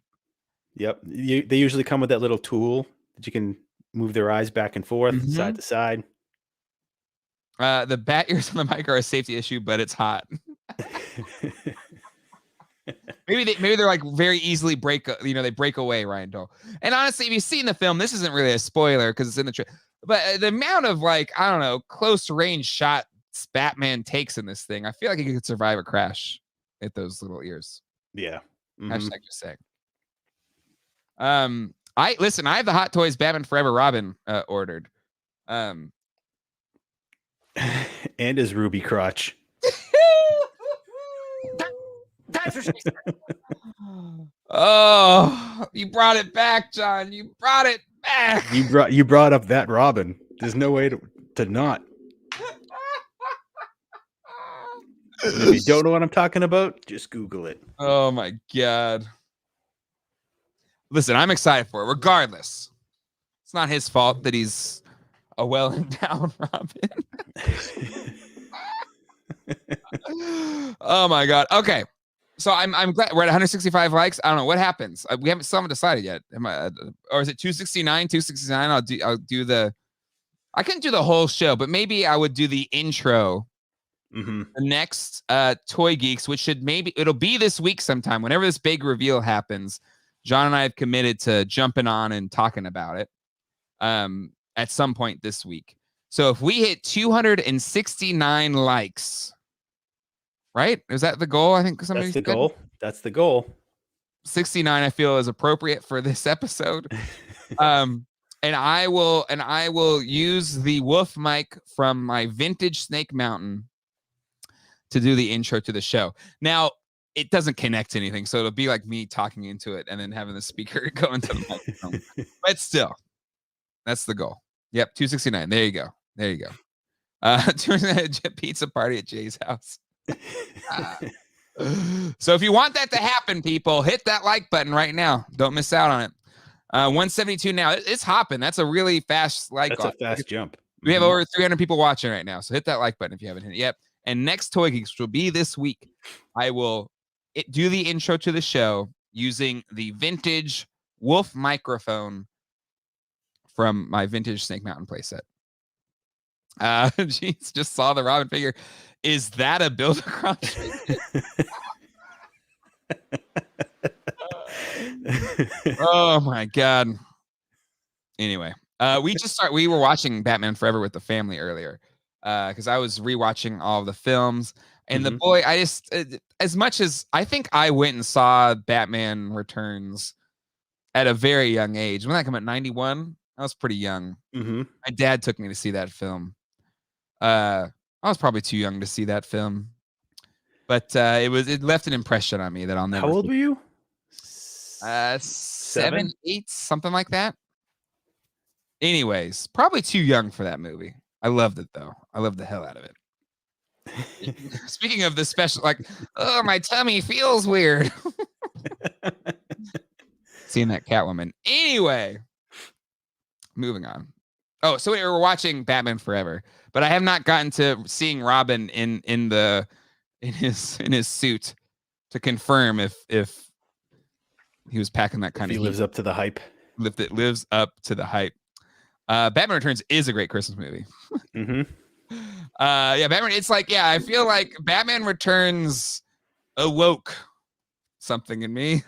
Yep. They usually come with that little tool that you can move their eyes back and forth, side Mhm. to side. The bat ears on the mic are a safety issue, but it's hot. Maybe they're like very easily they break away, Ryan Dole. And honestly, if you've seen the film, this isn't really a spoiler because it's in the trailer. But the amount of like, I don't know, close range shots Batman takes in this thing, I feel like he could survive a crash at those little ears. Yeah. Hashtag just saying. I have the Hot Toys Batman Forever Robin ordered. And his ruby crotch. That's what she said. Oh, you brought it back, John. You brought it back. You brought up that Robin. There's no way to not. And if you don't know what I'm talking about, just Google it. Oh my god. Listen, I'm excited for it. Regardless, it's not his fault that he's a well-endowed Robin. Oh my god. Okay. So I'm glad we're at 165 likes. I don't know what happens. We haven't decided yet. Or is it 269? 269. I couldn't do the whole show, but maybe I would do the intro. Mm-hmm. The next Toy Geeks, which it'll be this week sometime. Whenever this big reveal happens, John and I have committed to jumping on and talking about it at some point this week. So if we hit 269 likes, right? Is that the goal? I think somebody said. Goal. That's the goal. 69, I feel, is appropriate for this episode. And I will use the wolf mic from my vintage Snake Mountain to do the intro to the show. Now, it doesn't connect to anything, so it'll be like me talking into it and then having the speaker go into the microphone. But still, that's the goal. Yep, 269. There you go. There you go. Pizza party at Jay's house. So if you want that to happen, people, hit that like button right now. Don't miss out on it. 172 now. It's hopping. That's a really fast like. That's a fast jump. We have over 300 people watching right now, so hit that like button if you haven't hit it yet. And next Toy Geeks, which will be this week, I will do the intro to the show using the vintage wolf microphone from my vintage Snake Mountain playset. Jeez, just saw the Robin figure. Is that a Build-A-Crotch figure? Oh my god. Anyway, we were watching Batman Forever with the family earlier. Because I was rewatching all of the films, and the boy, I just as much as I think I went and saw Batman Returns at a very young age. When that came out, 91, I was pretty young. Mm-hmm. My dad took me to see that film. I was probably too young to see that film, but it left an impression on me that I'll never. How old were you? 7, 8, something like that. Anyways, probably too young for that movie. I loved it though. I loved the hell out of it. Speaking of the special, like, oh, my tummy feels weird. Seeing that Catwoman. Anyway, moving on. Oh, so we're watching Batman Forever, but I have not gotten to seeing Robin in his suit to confirm if he was packing that kind of heat. Lives up to the hype. It lives up to the hype. Batman Returns is a great Christmas movie. Mm-hmm. Yeah, Batman. It's like, yeah, I feel like Batman Returns awoke something in me.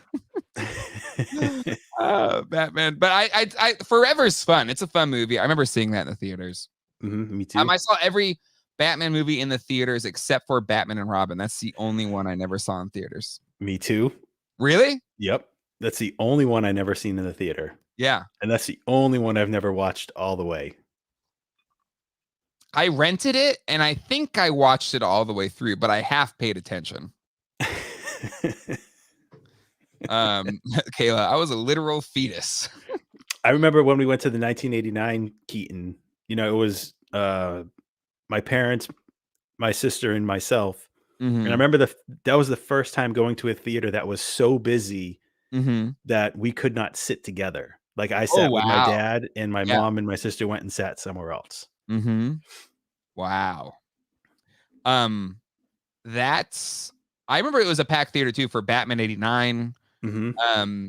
Batman, but I Forever's fun. It's a fun movie. I remember seeing that in the theaters. Mm-hmm, me too. I saw every Batman movie in the theaters except for Batman and Robin. That's the only one I never saw in theaters. Me too. Really? Yep. That's the only one I never seen in the theater. Yeah. And that's the only one I've never watched all the way. I rented it and I think I watched it all the way through, but I half paid attention. Kayla, I was a literal fetus. I remember when we went to the 1989 Keaton, it was my parents, my sister, and myself. Mm-hmm. And I remember that was the first time going to a theater that was so busy that we could not sit together. Like I sat with my dad, and my mom and my sister went and sat somewhere else. Mm-hmm. Wow. I remember it was a packed theater too for Batman 89. Mm-hmm.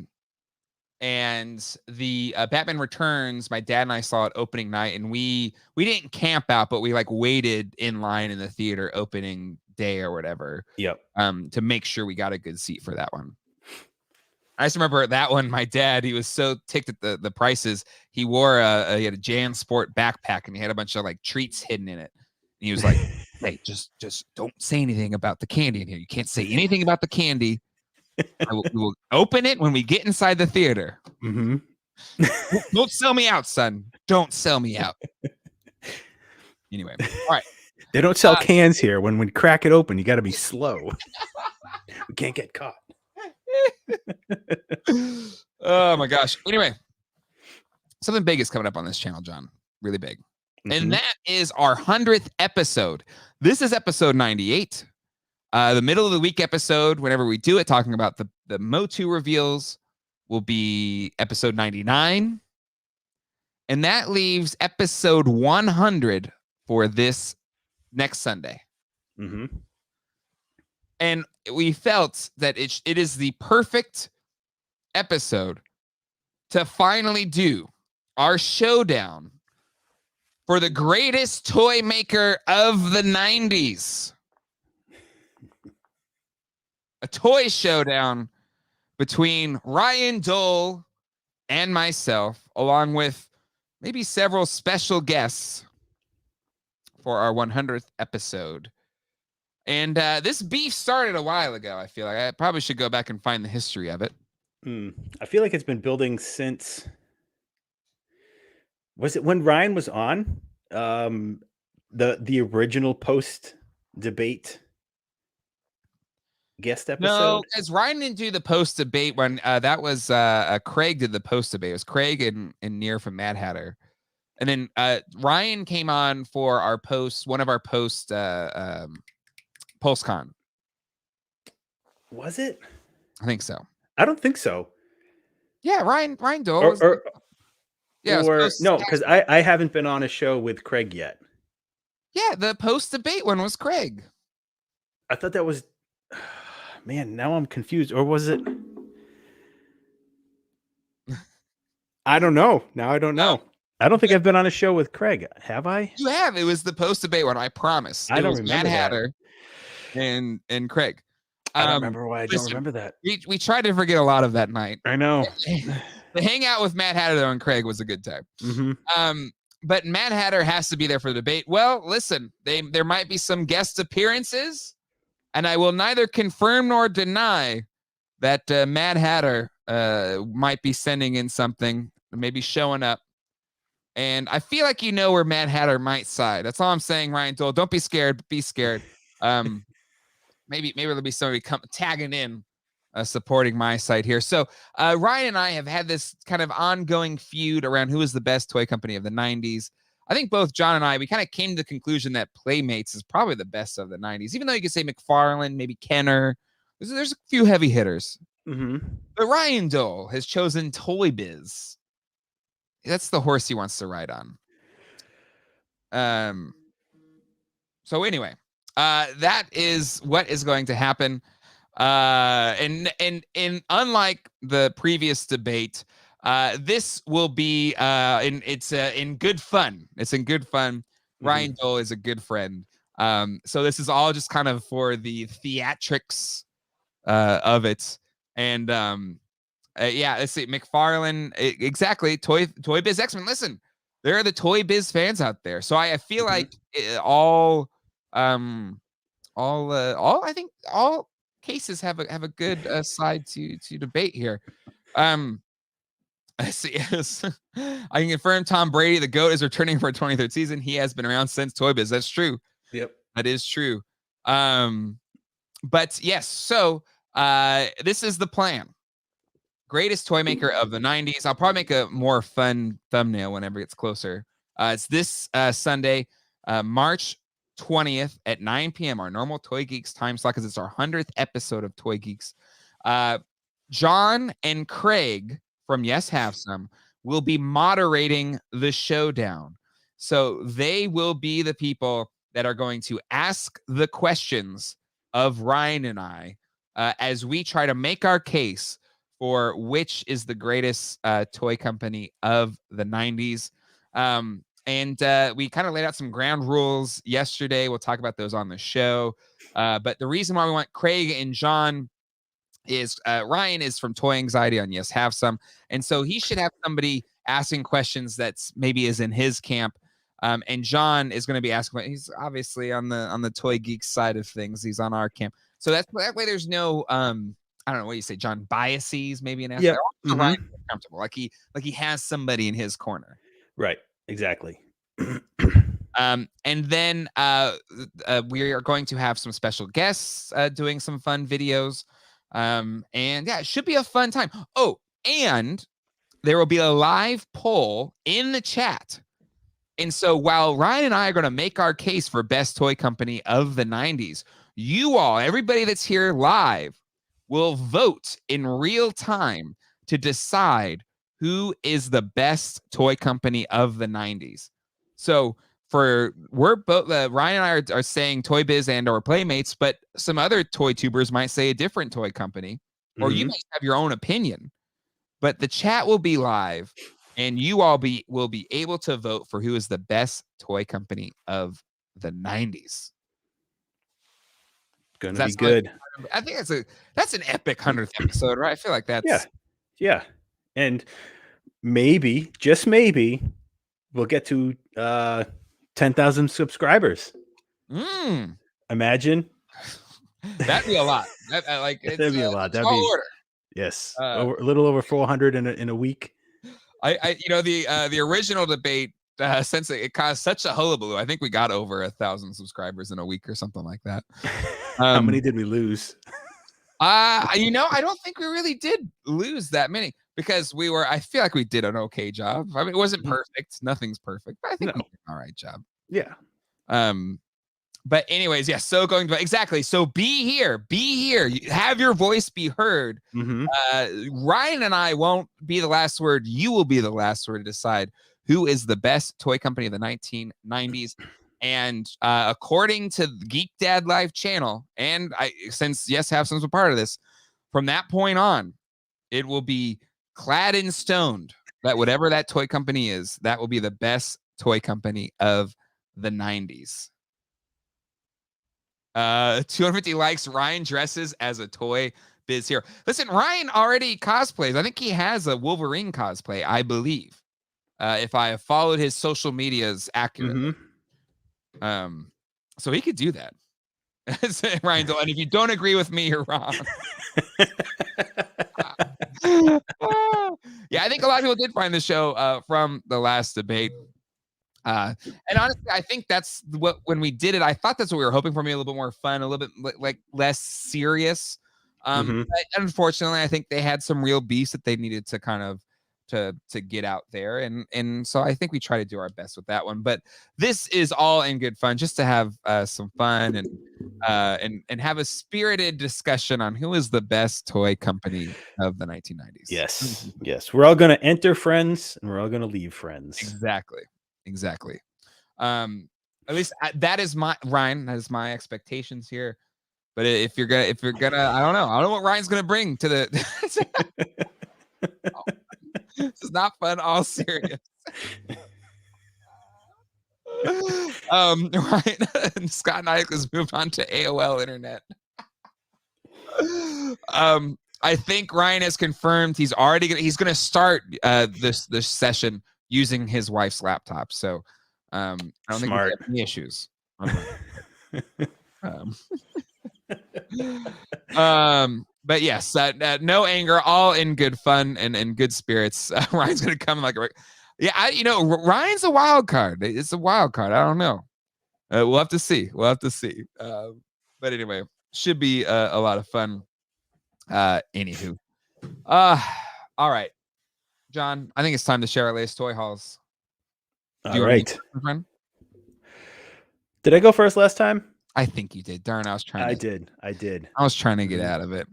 And the Batman Returns, my dad and I saw it opening night, and we didn't camp out, but we like waited in line in the theater opening day or whatever. Yep. To make sure we got a good seat for that one. I just remember that one. My dad, he was so ticked at the prices. He wore he had a Jan Sport backpack, and he had a bunch of like treats hidden in it. And he was like, "Hey, just don't say anything about the candy in here. You can't say anything about the candy. We will open it when we get inside the theater. Mm-hmm. Don't sell me out, son. Don't sell me out." Anyway, all right. They don't sell cans here. When we crack it open, you got to be slow. We can't get caught. Oh my gosh. Anyway, something big is coming up on this channel, John. Really big. Mm-hmm. And that is our 100th episode. This is episode 98. The middle of the week episode, whenever we do it, talking about the MOTU reveals, will be episode 99. And that leaves episode 100 for this next Sunday. Mm-hmm. And we felt that it is the perfect episode to finally do our showdown for the greatest toy maker of the 90s. A toy showdown between Ryan Dole and myself, along with maybe several special guests for our 100th episode. And this beef started a while ago, I feel like. I probably should go back and find the history of it. I feel like it's been building since... Was it when Ryan was on? The original post-debate guest episode? No, because Ryan didn't do the post-debate one. That was Craig did the post-debate. It was Craig and Near from Mad Hatter. And then Ryan came on for our one of our PostCon. Was it? I think so. I don't think so. Yeah, Ryan Dole. No, because I haven't been on a show with Craig yet. Yeah, the post-debate one was Craig. I thought that was... Man, now I'm confused. Or was it... I don't know. Now I don't know. I don't think I've been on a show with Craig. Have I? You have. It was the post-debate one, I promise. I don't remember Mad Hatter and Craig. I don't remember why I don't remember that. We tried to forget a lot of that night. I know. The hangout with Mad Hatter and Craig was a good time. Mm-hmm. But Mad Hatter has to be there for the debate. Well, listen, there might be some guest appearances, and I will neither confirm nor deny that Mad Hatter might be sending in something, maybe showing up. And I feel like where Mad Hatter might side. That's all I'm saying, Ryan Dole. Don't be scared. Be scared. Maybe there'll be somebody tagging in, supporting my side here. So Ryan and I have had this kind of ongoing feud around who is the best toy company of the 90s. I think both John and I, we kind of came to the conclusion that Playmates is probably the best of the 90s, even though you could say McFarlane, maybe Kenner. There's a few heavy hitters. But Ryan Dole has chosen Toy Biz. That's the horse he wants to ride on. So anyway, that is what is going to happen. And unlike the previous debate, this will be in good fun. It's in good fun. Ryan Dole is a good friend. So this is all just kind of for the theatrics of it. And yeah, let's see, McFarlane, exactly. Toy Biz X-Men. Listen, there are the Toy Biz fans out there. So I feel like all I think all cases have a good side to debate here. I see. I can confirm Tom Brady, the GOAT, is returning for a 23rd season. He has been around since Toy Biz. That's true. Yep, that is true. But yes, so this is the plan. Greatest toy maker of the 90s. I'll probably make a more fun thumbnail whenever it gets closer. It's this Sunday, March 20th at 9 p.m. Our normal Toy Geeks time slot, because it's our 100th episode of Toy Geeks. John and Craig from Yes Have Some will be moderating the showdown. So they will be the people that are going to ask the questions of Ryan and I as we try to make our case for which is the greatest toy company of the 90s. And we kind of laid out some ground rules yesterday. We'll talk about those on the show. But the reason why we want Craig and John is Ryan is from Toy Anxiety on Yes Have Some. And so he should have somebody asking questions that's maybe is in his camp. And John is going to be asking, he's obviously on the Toy Geeks side of things. He's on our camp. So that way there's no I don't know what you say, John, biases maybe an aspect. Yeah. Ryan comfortable. Like he has somebody in his corner. Right. Exactly. And then we are going to have some special guests doing some fun videos. And yeah, it should be a fun time. Oh, and there will be a live poll in the chat. And so while Ryan and I are going to make our case for best toy company of the 90s, you all, everybody that's here live, will vote in real time to decide who is the best toy company of the 90s. So we're both Ryan and I are saying Toy Biz and or Playmates, but some other toy tubers might say a different toy company, or you might have your own opinion. But the chat will be live, and you all will be able to vote for who is the best toy company of the 90s. Gonna be good. I think that's an epic 100th episode, right? I feel like that's yeah. And maybe, just maybe, we'll get to 10,000 subscribers. Imagine. That'd be a lot. That'd be a lot. That'd be order. Yes, a little over 400 in a week. The original debate, since it caused such a hullabaloo, I think we got over 1,000 subscribers in a week or something like that. How many did we lose? I don't think we really did lose that many, because I feel like we did an okay job. I mean, it wasn't perfect. Nothing's perfect, but I think we did an all right job. Yeah. But anyways, yeah. So going to exactly. So be here. Have your voice be heard. Ryan and I won't be the last word. You will be the last word to decide who is the best toy company of the 1990s. And according to the Geek Dad Live channel, and since Yes Have Some's a part of this, from that point on, it will be clad in stone that whatever that toy company is, that will be the best toy company of the 90s. 250 likes. Ryan dresses as a Toy Biz hero. Listen, Ryan already cosplays. I think he has a Wolverine cosplay, I believe, if I have followed his social medias accurately. So he could do that. Ryan, and if you don't agree with me, you're wrong. Yeah, I think a lot of people did find the show from the last debate. And honestly, I think that's when we did it, I thought that's what we were hoping for, maybe a little bit more fun, a little bit like less serious. But unfortunately, I think they had some real beefs that they needed to kind of to get out there, and so I think we try to do our best with that one. But this is all in good fun, just to have some fun and have a spirited discussion on who is the best toy company of the 1990s. Yes. We're all going to enter friends, and we're all going to leave friends. Exactly. At least that is my Ryan. That is my expectations here. But if you're gonna, I don't know what Ryan's gonna bring to the. This is not fun. All serious. Ryan, Scott Nyack has moved on to AOL Internet. I think Ryan has confirmed he's gonna start this session using his wife's laptop. So I don't think we have any issues. But yes, no anger, all in good fun and good spirits. Ryan's gonna come like, Ryan's a wild card. It's a wild card. I don't know. We'll have to see. But anyway, should be a lot of fun. Anywho, all right, John. I think it's time to share our latest toy hauls. All right. Did I go first last time? I think you did. Darn, I did. I was trying to get out of it.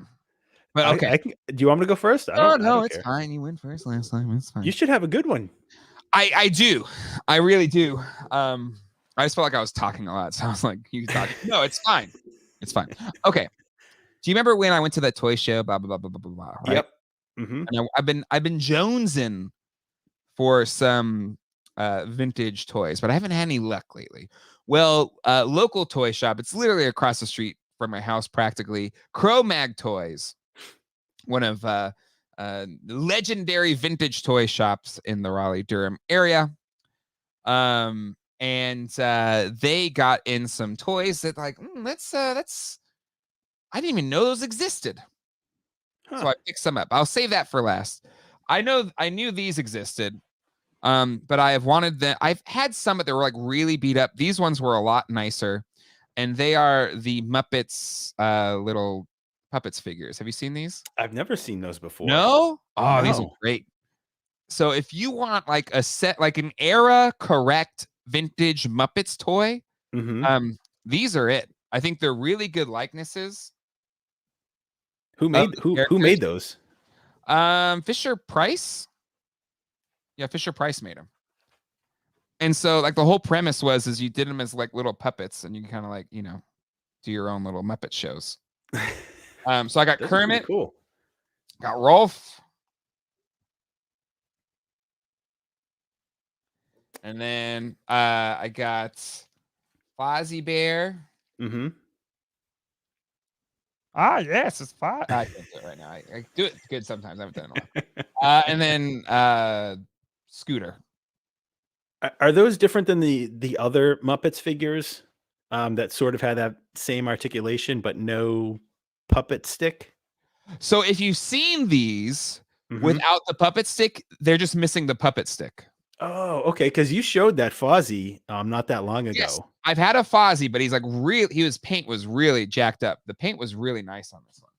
But okay. Do you want me to go first? No, it's fine. You went first last time. It's fine. You should have a good one. I do. I really do. I just felt like I was talking a lot. So I was like, you talk. No, it's fine. It's fine. Okay. Do you remember when I went to that toy show? Blah, blah, blah, blah, blah, blah. Right? Yep. Mm-hmm. And I've been jonesing for some vintage toys, but I haven't had any luck lately. Well, local toy shop. It's literally across the street from my house, practically. Cro-Mag Toys, one of legendary vintage toy shops in the Raleigh-Durham area. And they got in some toys that that's I didn't even know those existed. So I picked some up. I'll save that for last. I knew these existed. But I have wanted them. I've had some that were like really beat up. These ones were a lot nicer, and they are the Muppets little Puppets figures. Have you seen these? I've never seen those before. No? Oh, no. These are great. So if you want like a set, like an era correct vintage Muppets toy, these are it. I think they're really good likenesses. Who made those? Fisher Price. Yeah, Fisher Price made them. And so like the whole premise is you did them as like little puppets, and you can kind of like, do your own little Muppet shows. So I got Kermit. Cool. Got Rolf. And then I got Fozzie Bear. Mm-hmm. Yes, it's fine. I can't do it right now. I do it good sometimes. I haven't done it in a while. And then Scooter. Are those different than the other Muppets figures that sort of had that same articulation but no puppet stick? So if you've seen these without the puppet stick, they're just missing the puppet stick. Oh, okay. Because you showed that Fozzie not that long ago. Yes, I've had a Fozzie, but he's like his paint was really jacked up. The paint was really nice on this one.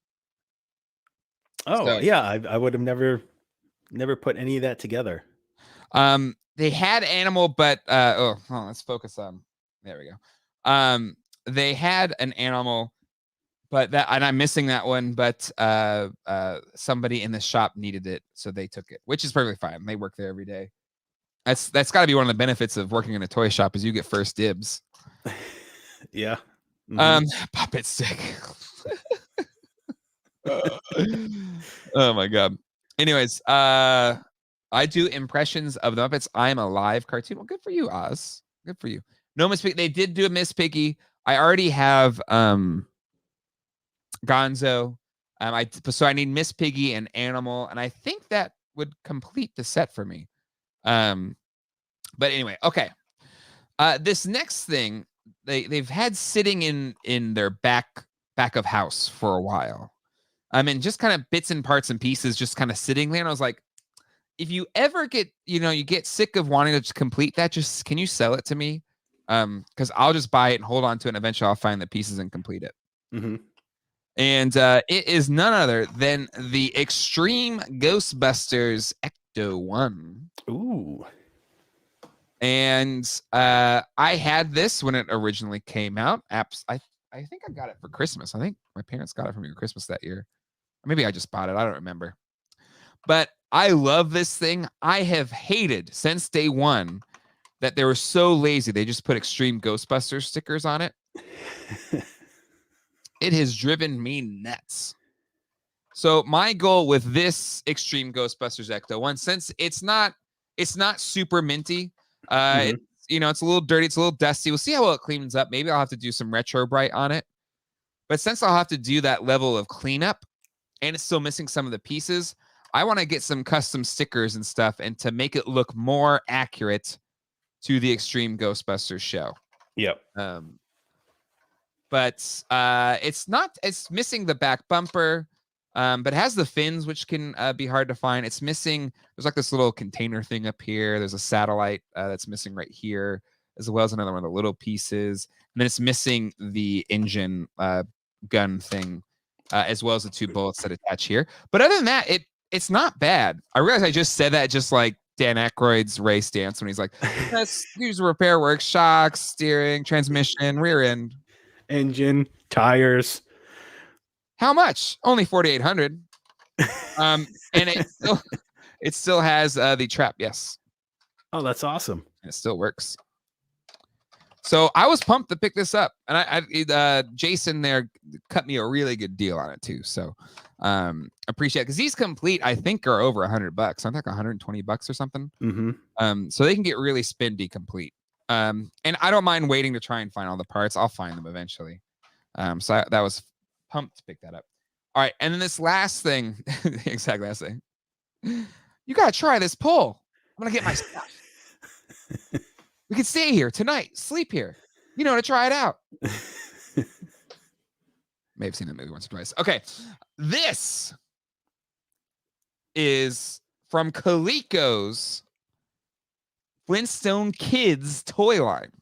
Oh, so, yeah. I would have never put any of that together. They had Animal, but let's focus on. There we go. They had an Animal, but and I'm missing that one. But somebody in the shop needed it, so they took it, which is perfectly fine. They work there every day. That's got to be one of the benefits of working in a toy shop is you get first dibs. Yeah. Puppet stick. Oh my god. Anyways, I do impressions of the Muppets. I'm a live cartoon. Well, good for you, Oz. Good for you. No Miss Piggy. They did do a Miss Piggy. I already have Gonzo. So I need Miss Piggy and Animal, and I think that would complete the set for me. But anyway, okay. This next thing they've had sitting in their back of house for a while. And just kind of bits and parts and pieces just kind of sitting there. And I was like, if you ever get, you get sick of wanting to complete that, just can you sell it to me? Because I'll just buy it and hold on to it, and eventually I'll find the pieces and complete it. Mm-hmm. And it is none other than the Extreme Ghostbusters Ecto-1. Ooh. And I had this when it originally came out. I think I got it for Christmas. I think my parents got it for me for Christmas that year. Or maybe I just bought it. I don't remember. But I love this thing. I have hated since day one that they were so lazy. They just put Extreme Ghostbusters stickers on it. It has driven me nuts. So my goal with this Extreme Ghostbusters Ecto-1, since it's not super minty, it's a little dirty, it's a little dusty. We'll see how well it cleans up. Maybe I'll have to do some retro bright on it. But since I'll have to do that level of cleanup and it's still missing some of the pieces, I want to get some custom stickers and stuff and to make it look more accurate to the Extreme Ghostbusters show. Yep. But it's missing the back bumper, but it has the fins, which can be hard to find. It's missing, there's like this little container thing up here. There's a satellite that's missing right here, as well as another one of the little pieces. And then it's missing the engine gun thing, as well as the two bullets that attach here. But other than that, it's not bad. I realize I just said that just like Dan Aykroyd's race dance when he's like, let's use repair work, shocks, steering, transmission, rear end. Engine, tires. How much? Only 4,800. And it still has the trap. Yes. Oh, that's awesome. It still works. So I was pumped to pick this up, and I Jason there cut me a really good deal on it too. So appreciate it, because these complete I think are over $100. I think $120 or something. So they can get really spendy complete. And I don't mind waiting to try and find all the parts. I'll find them eventually. So that was pumped to pick that up. All right, and then this last thing, exactly last thing. You gotta try this pull. I'm gonna get my stuff. We can stay here tonight, sleep here. To try it out. May have seen the movie once or twice. Okay, this is from Coleco's Flintstone Kids toy line.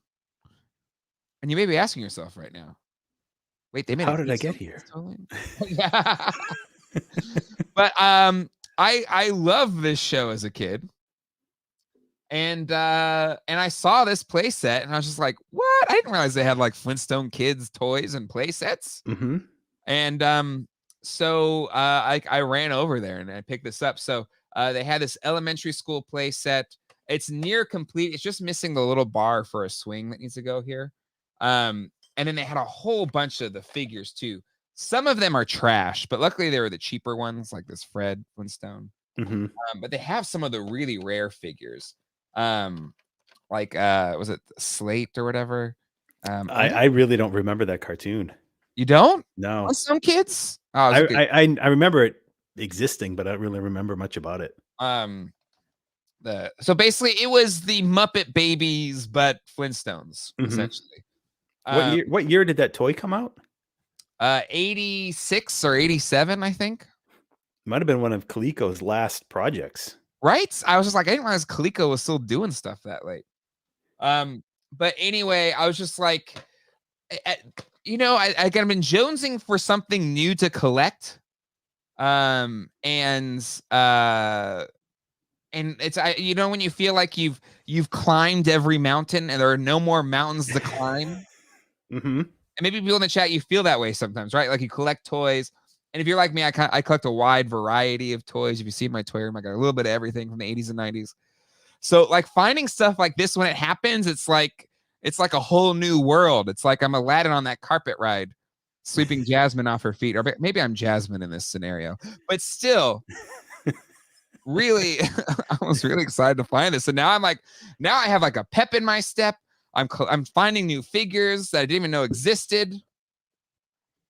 And you may be asking yourself right now, wait, they made how did I get here? Yeah. But I love this show as a kid. And I saw this play set and I was just like, what? I didn't realize they had like Flintstone Kids toys and play sets. And so I ran over there and I picked this up. So they had this elementary school play set. It's near complete. It's just missing the little bar for a swing that needs to go here. And then they had a whole bunch of the figures too. Some of them are trash, but luckily they were the cheaper ones, like this Fred Flintstone. But they have some of the really rare figures. Like was it Slate or whatever? I really don't remember that cartoon. You don't? No. On some kids? Oh, I remember it existing, but I don't really remember much about it. So basically it was the Muppet Babies, but Flintstones, essentially. What year did that toy come out? 86 or 87, I think. Might have been one of Coleco's last projects. Right? I was just like, I didn't realize Coleco was still doing stuff that late. But anyway, I was just like, I've been jonesing for something new to collect. And it's when you feel like you've climbed every mountain and there are no more mountains to climb. And maybe people in the chat, you feel that way sometimes, right? Like you collect toys. And if you're like me, I collect a wide variety of toys. If you see my toy room, I got a little bit of everything from the 80s and 90s. So like finding stuff like this when it happens, it's like a whole new world. It's like I'm Aladdin on that carpet ride, sweeping Jasmine off her feet. Or maybe I'm Jasmine in this scenario. But still, really, I was really excited to find this. So now I have like a pep in my step. I'm finding new figures that I didn't even know existed.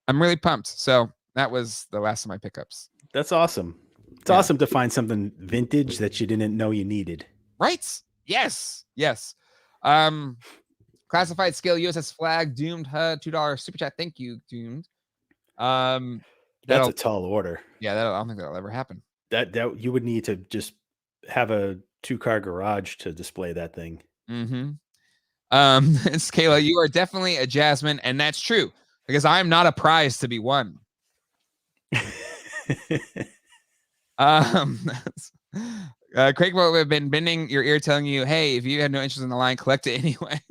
I'm really pumped. So that was the last of my pickups. That's awesome. It's awesome to find something vintage that you didn't know you needed. Right? Yes. Classified scale USS flag, Doomed HUD, $2 super chat. Thank you, Doomed. That's a tall order. Yeah, I don't think that'll ever happen. That you would need to just have a 2-car garage to display that thing. It's Kayla, you are definitely a Jasmine, and that's true because I'm not a prize to be won. Craig will have been bending your ear, telling you, "Hey, if you had no interest in the line, collect it anyway."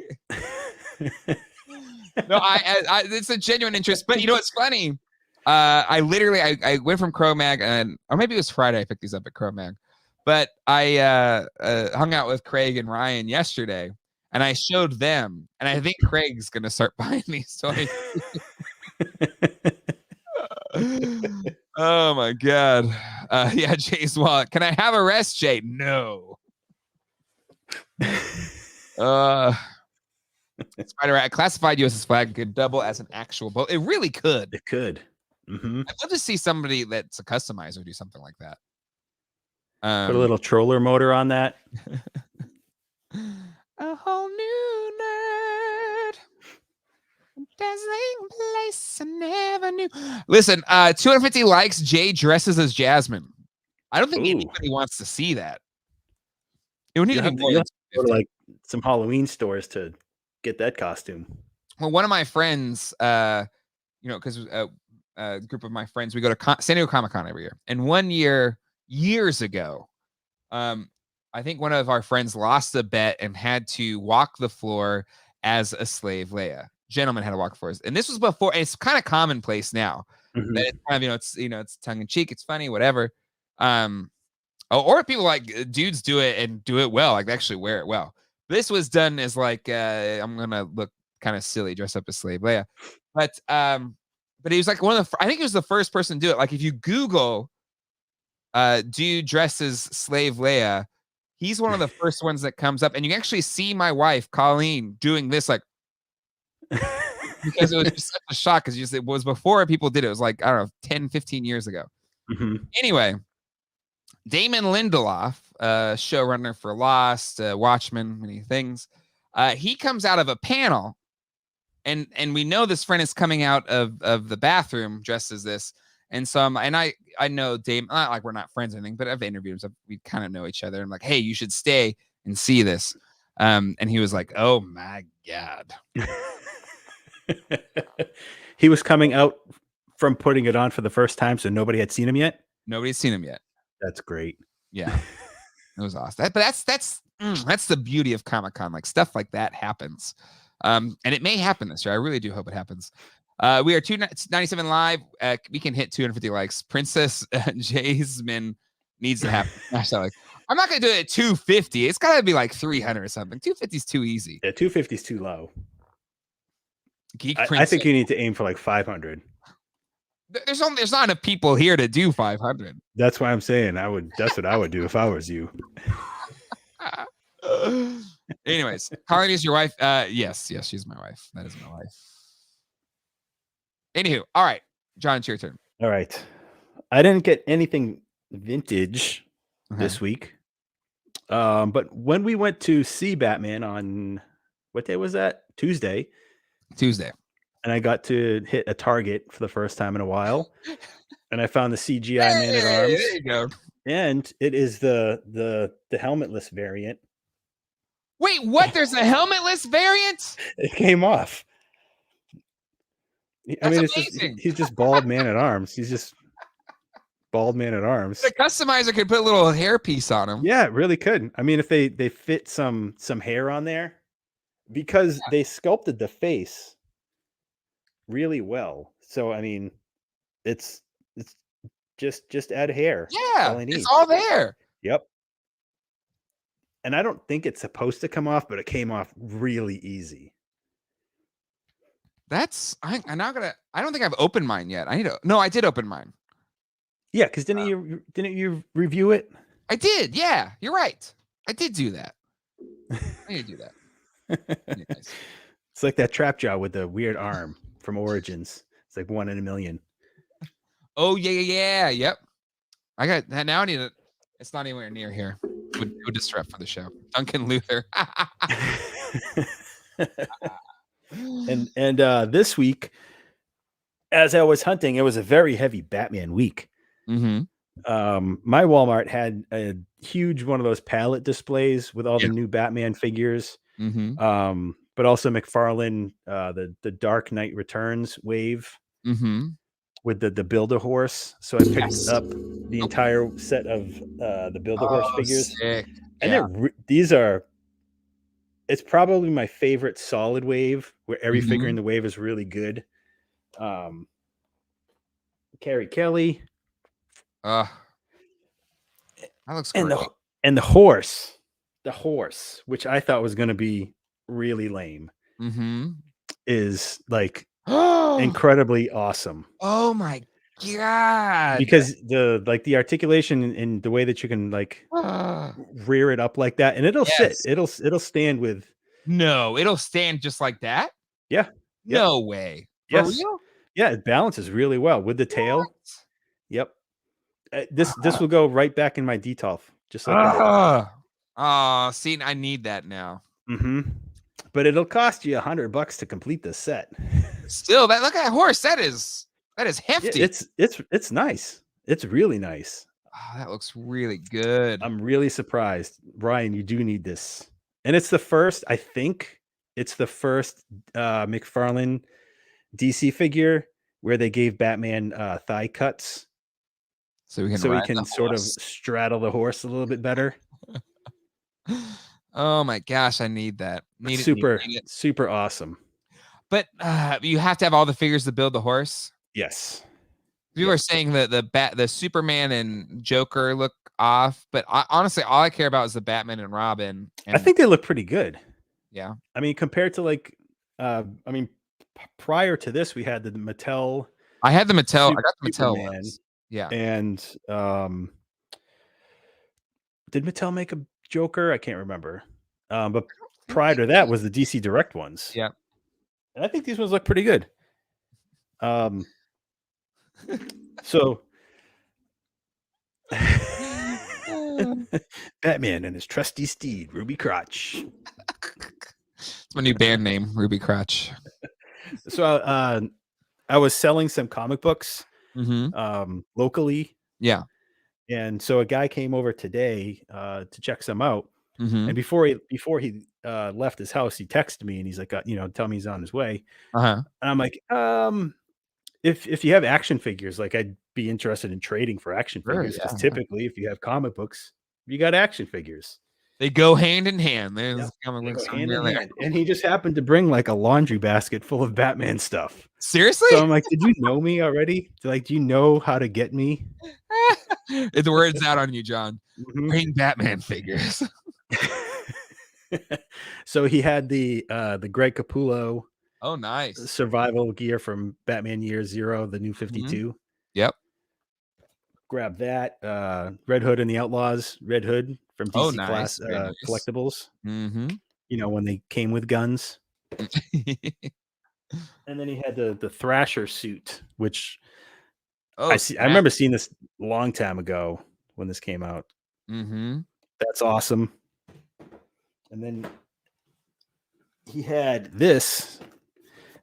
No, I it's a genuine interest. But you know what's funny? I literally I went from Cro-Mag, or maybe it was Friday I picked these up at Cro-Mag. But I hung out with Craig and Ryan yesterday, and I showed them, and I think Craig's gonna start buying these toys. Oh my god. Yeah, Jay's wallet. Can I have a rest, Jay? No. Spider Rat, classified USS Flag could double as an actual boat. It really could. It could. Mm-hmm. I'd love to see somebody that's a customizer do something like that. Put a little troller motor on that. A whole new nerd. Dazzling place I never knew. Listen, 250 likes. Jay dresses as Jasmine. I don't think anybody wants to see that. It would need to be more than go to like some Halloween stores to get that costume. Well, one of my friends, because a group of my friends, we go to San Diego Comic-Con every year. And one year, years ago, I think one of our friends lost a bet and had to walk the floor as a slave Leia. Gentleman had to walk the floor. And this was before, it's kind of commonplace now. Mm-hmm. That it's kind of, it's tongue in cheek, it's funny, whatever. Or people like dudes do it and do it well, like they actually wear it well. This was done as like I'm gonna look kind of silly, dress up as slave Leia, but he was like one of the. I think he was the first person to do it. Like if you Google, dude dresses slave Leia, he's one of the first ones that comes up, and you actually see my wife Colleen doing this, like because it was just such a shock because it was before people did it. It was like I don't know, 10, 15 years ago. Mm-hmm. Anyway. Damon Lindelof, showrunner for Lost, Watchmen, many things. He comes out of a panel, and we know this friend is coming out of the bathroom dressed as this. And so I know Damon, not like we're not friends or anything, but I've interviewed him, so we kind of know each other. I'm like, hey, you should stay and see this. And he was like, oh my God. He was coming out from putting it on for the first time, so nobody had seen him yet? Nobody's seen him yet. That's great. Yeah, it was awesome. But that's the beauty of Comic-Con. Like stuff like that happens, and it may happen this year. I really do hope it happens. We are 297 live. We can hit 250 likes. Princess Jasmine needs to happen. I'm not gonna do it at 250. It's gotta be like 300 or something. 250 is too easy. Yeah, 250 is too low. Geek I think you need to aim for like 500. There's not enough people here to do 500. That's why I'm saying that's what I would do if I was you. Anyways, Colleen is your wife. Yes, she's my wife. That is my wife. Anywho, all right, John, it's your turn. All right, I didn't get anything vintage this week, but when we went to see Batman on what day was that? Tuesday. And I got to hit a Target for the first time in a while. And I found the CGI Man-at-Arms. There you go. And it is the helmetless variant. Wait, what? There's a helmetless variant? It came off. That's amazing. He's just bald Man-at-Arms. He's just bald Man-at-Arms. The customizer could put a little hairpiece on him. Yeah, it really could. I mean, if they fit some hair on there, because they sculpted the face really well. So I mean, it's just add hair. Yeah, it's all there. Yep. And I don't think it's supposed to come off, but it came off really easy. I'm not gonna. I don't think I've opened mine yet. I did open mine. Yeah, because didn't you review it? I did. Yeah, you're right. I did do that. I need to do that. Anyways. It's like that trap jaw with the weird arm from Origins. It's like 1 in a million. Oh yeah. Yep. I got that now. I need it. It's not anywhere near here. Would disrupt for the show. Duncan Luther. and this week, as I was hunting, it was a very heavy Batman week. Mm-hmm. My Walmart had a huge one of those pallet displays with all the new Batman figures. Mm-hmm. But also McFarlane, the Dark Knight Returns wave. Mm-hmm. with the Builder horse. So I picked up the entire set of the Builder horse figures, sick. and Yeah. these are. It's probably my favorite solid wave, where every figure in the wave is really good. Carrie Kelly, That looks and great. the horse, which I thought was going to be really lame, is like incredibly awesome. Oh my god! Because the articulation and the way that you can like rear it up like that, and it'll sit, it'll stand with. No, it'll stand just like that. Yeah. Yep. No way. For Yes. real? Yeah, it balances really well with the tail. Yep. This will go right back in my detolf, just like that. See, I need that now. But it'll cost you $100 to complete this set. Still, look at that horse. That is hefty. Yeah, it's nice. It's really nice. Oh, that looks really good. I'm really surprised, Brian. You do need this, and it's the first. I think it's the first McFarlane DC figure where they gave Batman thigh cuts, so he can sort of straddle the horse a little bit better. Oh my gosh, I need that. Super awesome. But you have to have all the figures to build the horse. Yes. People are saying that the Superman and Joker look off, but honestly, all I care about is the Batman and Robin. And I think they look pretty good. Yeah. I mean, compared to like, prior to this, we had the Mattel. I had the Mattel. I got the Mattel Superman, ones. Yeah. And did Mattel make a Joker? I can't remember. But prior to that was the DC Direct ones. Yeah. And I think these ones look pretty good. So Batman and his trusty steed, Ruby Crotch. It's my new band name, Ruby Crotch. So I was selling some comic books locally. Yeah. And so a guy came over today to check some out. And before he left his house, he texted me and he's like, tell me he's on his way. And I'm like, if you have action figures, like I'd be interested in trading for action figures, because typically if you have comic books, you got action figures. They go hand in hand. There's comic books hand in hand. And he just happened to bring like a laundry basket full of Batman stuff. Seriously? So I'm like, did you know me already? Like, do you know how to get me? The word's out on you, John. Bring Batman figures. So he had the Greg Capullo. Oh, nice. Survival gear from Batman Year Zero, the new 52. Yep. Grab that. Red Hood and the Outlaws. Red Hood from DC Class Collectibles. When they came with guns. And then he had the Thrasher suit, which I remember seeing this a long time ago when this came out. That's awesome. And then he had this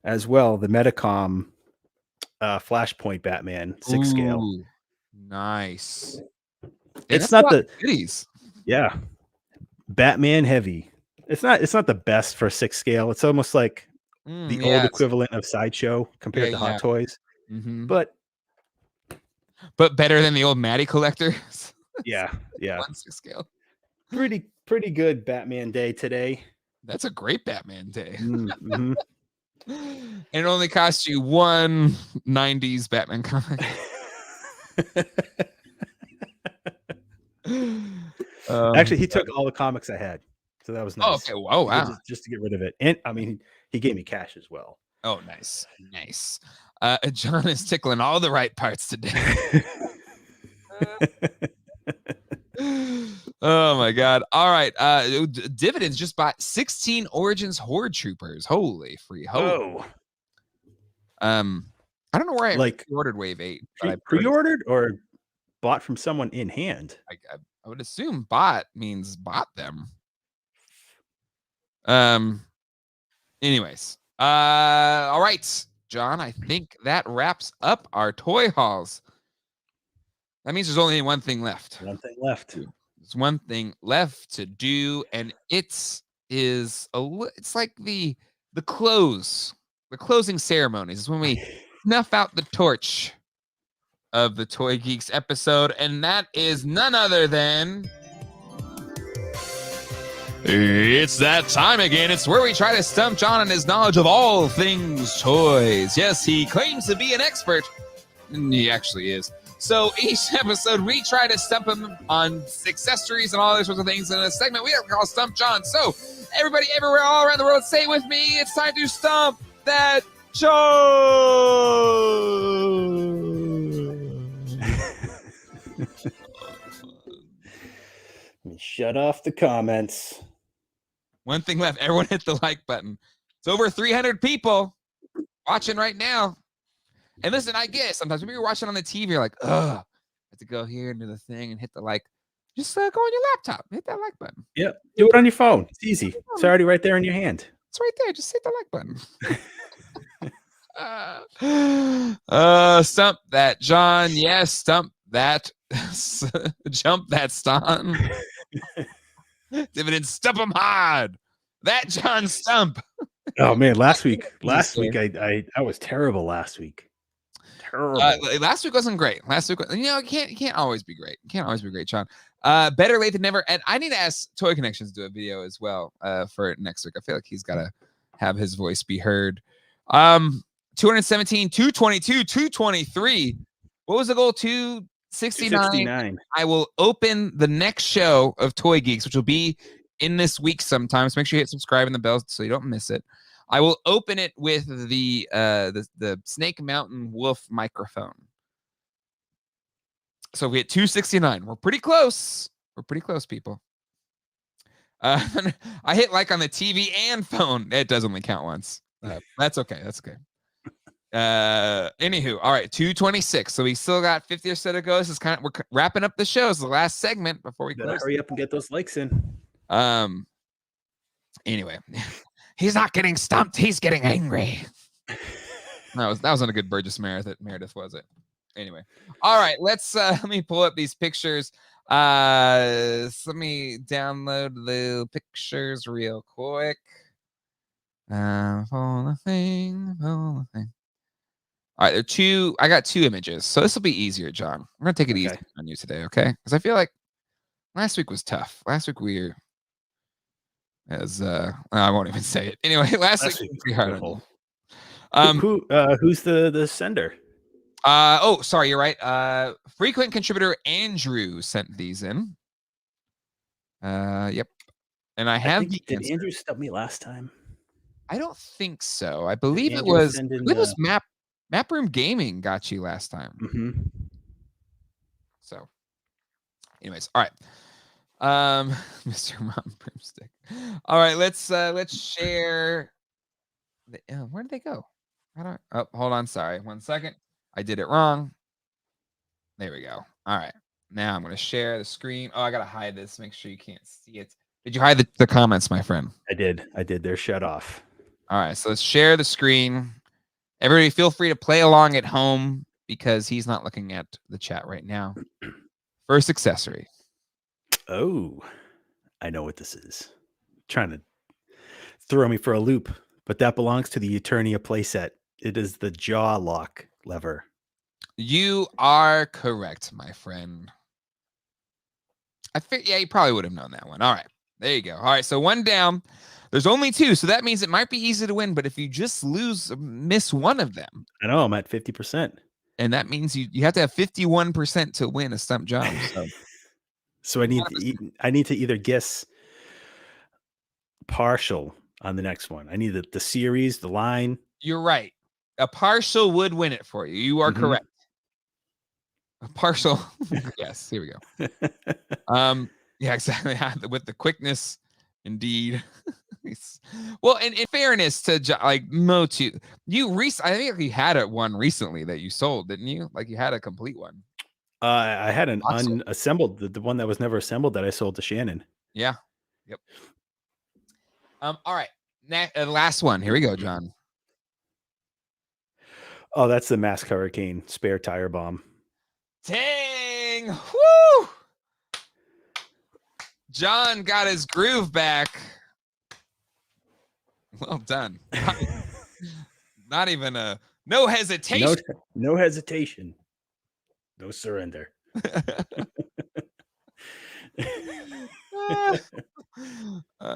as well, the Metacom Flashpoint Batman 6 scale. Nice. It's not the goodies. Yeah. Batman heavy. It's not the best for 6 scale. It's almost like the old equivalent of Sideshow compared to Hot Toys. But better than the old Matty collectors. Yeah. 6 scale. Pretty good Batman day today. That's a great Batman day. And it only costs you one 90s Batman comic. Actually, he took all the comics I had, so that was nice. Oh, okay. Oh, wow. Just to get rid of it. And I mean, he gave me cash as well. Oh, nice. John is tickling all the right parts today. Oh my god. All right. Dividends just bought 16 Origins Horde Troopers. Holy free hope. I don't know where I ordered Wave 8. Pre-ordered or bought from someone in hand? I would assume bought means bought them. Anyways. All right, John, I think that wraps up our toy hauls. That means there's only one thing left. There's one thing left to do, and it's like the closing ceremonies. It's when we snuff out the torch of the Toy Geeks episode, and that is none other than... It's that time again. It's where we try to stump John on his knowledge of all things toys. Yes, he claims to be an expert, and he actually is. So each episode, we try to stump him on accessories and all those sorts of things in a segment we call Stump John. So everybody everywhere, all around the world, say it with me. It's time to stump that John. Shut off the comments. One thing left. Everyone hit the like button. It's over 300 people watching right now. And listen, I get it. Sometimes when you're watching on the TV, you're like, ugh, I have to go here and do the thing and hit the like. Just go on your laptop. Hit that like button. Yeah, do it on your phone. It's easy. It's already right there in your hand. It's right there. Just hit the like button. Stump that, John. Yes, stump that. Jump that, Ston. Dividend, stump him hard. That John Stump. Oh man, last week I was terrible last week. Terrible. Last week wasn't great. Last week, it can't always be great. It can't always be great, John. Better late than never. And I need to ask Toy Connections to do a video as well for next week. I feel like he's got to have his voice be heard. 217, 222, 223. What was the goal? 269. I will open the next show of Toy Geeks, which will be in this week sometime. So make sure you hit subscribe and the bell so you don't miss it. I will open it with the Snake Mountain Wolf microphone. So we hit 269. We're pretty close. We're pretty close, people. I hit like on the TV and phone. It does only count once. That's okay. That's okay. Anywho, all right, 226. So we still got 50 or so to go. This is we're wrapping up the show. It's the last segment before we gotta hurry up and get those likes in. Anyway, he's not getting stumped. He's getting angry. That wasn't a good Burgess Meredith, was it? Anyway, all right. Let me pull up these pictures. Let me download the pictures real quick. Pull the thing. All right, I got two images, so this will be easier, John. I'm gonna take it easy on you today, okay? Because I feel like last week was tough. Last week I won't even say it. Anyway, last week was pretty hard on you. Who's the sender? Oh, sorry, you're right. Frequent contributor Andrew sent these in. Yep. And I have did Andrew stub me last time? I don't think so. I believe it was Map Room Gaming got you last time. Mm-hmm. So, anyways, all right. Mr. Mom Broomstick. All right, let's share. Where did they go? Hold on. Sorry, 1 second. I did it wrong. There we go. All right. Now I'm going to share the screen. Oh, I got to hide this. Make sure you can't see it. Did you hide the comments, my friend? I did. They're shut off. All right. So let's share the screen. Everybody feel free to play along at home because he's not looking at the chat right now. First accessory. Oh, I know what this is. Trying to throw me for a loop, but that belongs to the Eternia playset. It is the jaw lock lever. You are correct, my friend. You probably would have known that one. All right. There you go. All right. So one down. There's only two, so that means it might be easy to win. But if you just miss one of them, I know I'm at 50%, and that means you have to have 51% to win a Stump John. So I need to either guess partial on the next one. I need the series, the line. You're right. A partial would win it for you. You are correct. A partial, yes. Here we go. Yeah, exactly. With the quickness, indeed. Well, and in fairness to like MOTU, I think you had one recently that you sold, didn't you? Like you had a complete one. I had an unassembled, the one that was never assembled that I sold to Shannon. Yeah. Yep. All right. Last one. Here we go, John. Oh, that's the Mask Hurricane spare tire bomb. Dang. Woo! John got his groove back. Well done. Not even no hesitation. No hesitation. No surrender.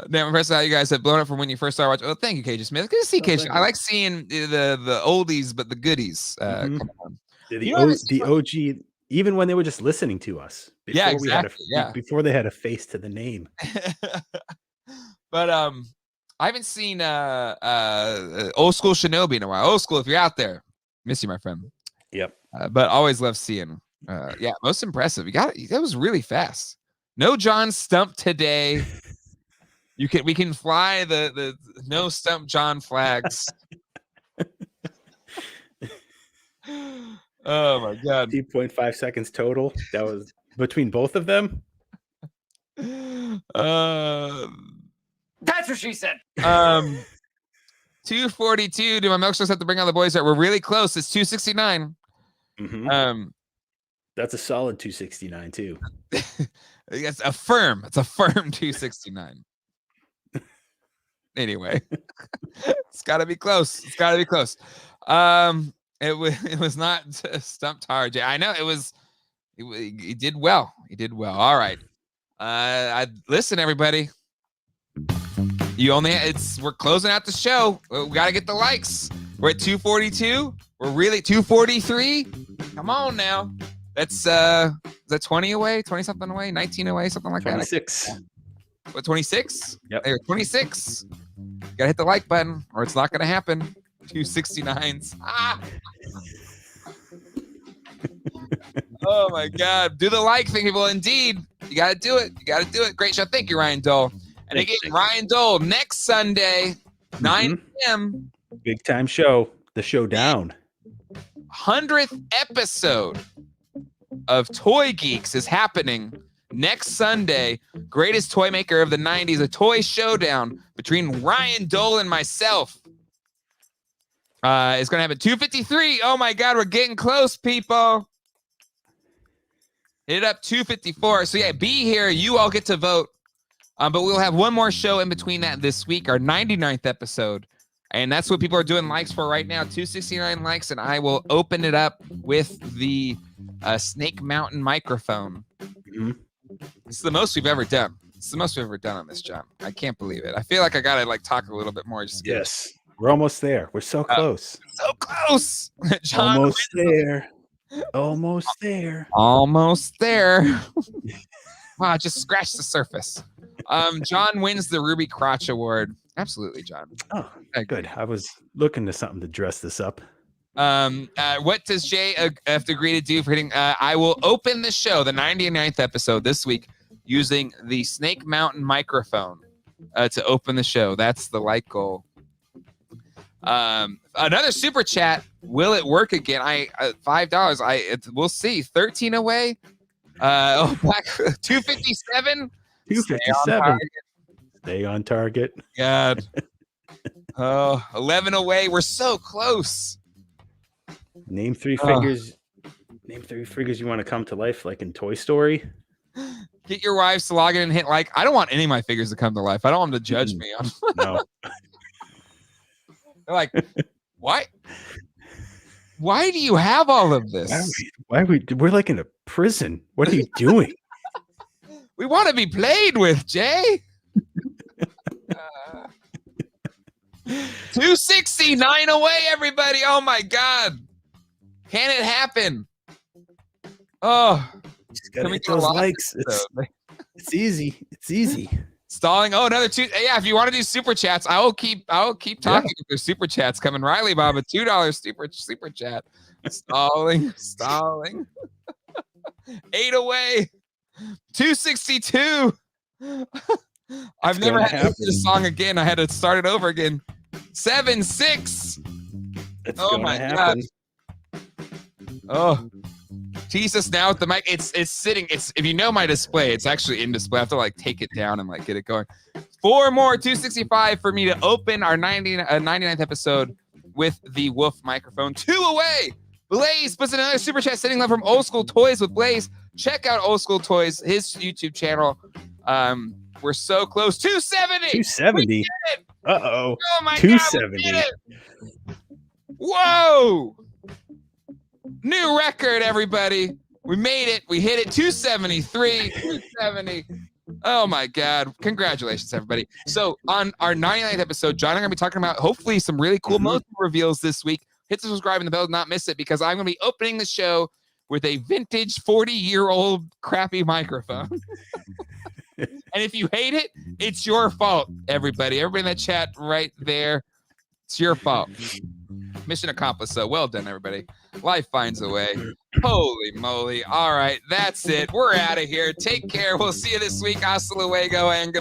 Damn, impressed how you guys have blown up from when you first started watching. Oh, thank you, KJ Smith. Good to see KJ. I like seeing the oldies, but the goodies come on. The OG, even when they were just listening to us. Yeah, exactly. Before they had a face to the name. But I haven't seen Old School Shinobi in a while. Old School, if you're out there, miss you, my friend. Yep. But always love seeing. Yeah, most impressive. You got it. That was really fast. No John Stump today. We can fly the no Stump John flags. Oh my god. 2.5 seconds total. That was between both of them. That's what she said. 242. Do my milkshakes have to bring out the boys? We're really close. It's 269. That's a solid 269 too. It's a firm 269. Anyway, it's got to be close. It was not stumped hard. I know it was. He did well. All right. Listen, everybody. We're closing out the show. We got to get the likes. We're at 242. We're really 243. Come on now. That's is that 20 away, 20 something away, 19 away, something like 26. That. What, 26? Yep. There, 26. Gotta hit the like button or it's not gonna happen. 269s. Oh my god. Do the like thing, people. Indeed. You gotta do it. Great show. Thank you, Ryan Dole. And again, Ryan Dole next Sunday, 9 p.m. Big time show. The showdown. 100th episode of Toy Geeks is happening next Sunday. Greatest toy maker of the 90s, a toy showdown between Ryan Dole and myself. It's going to happen at 2:53. Oh my God, we're getting close, people. Hit it up 2:54. So yeah, be here. You all get to vote. But we'll have one more show in between that this week, our 99th episode. And that's what people are doing likes for right now, 269 likes, and I will open it up with the Snake Mountain microphone. It's the most we've ever done. It's the most we've ever done on this, John. I can't believe it. I feel like I got to talk a little bit more. Yes, we're almost there. We're so close. So close. John almost there. Almost there. Almost there. Wow, just scratch the surface. John wins the Ruby Crotch Award. Absolutely, John. Oh, good. I was looking to something to dress this up. What does Jay have to agree to do for hitting? I will open the show, the 99th episode this week, using the Snake Mountain microphone to open the show. That's the like goal. Another super chat. Will it work again? $5. We'll see. 13 away. Black 257. 257. Stay on target. God. 11 away. We're so close. Name three figures. Name three figures you want to come to life, like in Toy Story. Get your wives to log in and hit like. I don't want any of my figures to come to life. I don't want them to judge me. No. They're like, why? Why do you have all of this? We're like in a prison. What are you doing? We want to be played with, Jay. 269 away, everybody. Oh my God. Can it happen? Oh, just gotta hit those likes. It's easy. It's easy. Stalling. Oh, another two. Yeah, if you want to do super chats, I will keep talking if there's super chats coming. Riley Bob, a $2 super chat. Stalling. 8 away. 262. I've never had to do this song again. I had to start it over again. 7-6. Oh my God. Oh, Jesus! Now with the mic, it's sitting. It's, if you know my display, it's actually in display. I have to take it down and get it going. 4 more 265 for me to open our 99th episode with the Wolf microphone. 2 away. Blaze puts in another super chat, sending love from Old School Toys with Blaze. Check out Old School Toys, his YouTube channel. We're so close. 270. 270. Uh-oh. Oh my 270. God. Whoa. New record, everybody. We made it. We hit it. 273, 270. Oh my God. Congratulations, everybody. So on our 99th episode, John and I are going to be talking about hopefully some really cool MOTU reveals this week. Hit the subscribe and the bell to not miss it, because I'm going to be opening the show with a vintage 40-year-old crappy microphone. And if you hate it, it's your fault, everybody. Everybody in that chat right there, it's your fault. Mission accomplished. So well done, everybody. Life finds a way. Holy moly. All right, that's it. We're out of here. Take care. We'll see you this week. Hasta luego and goodbye.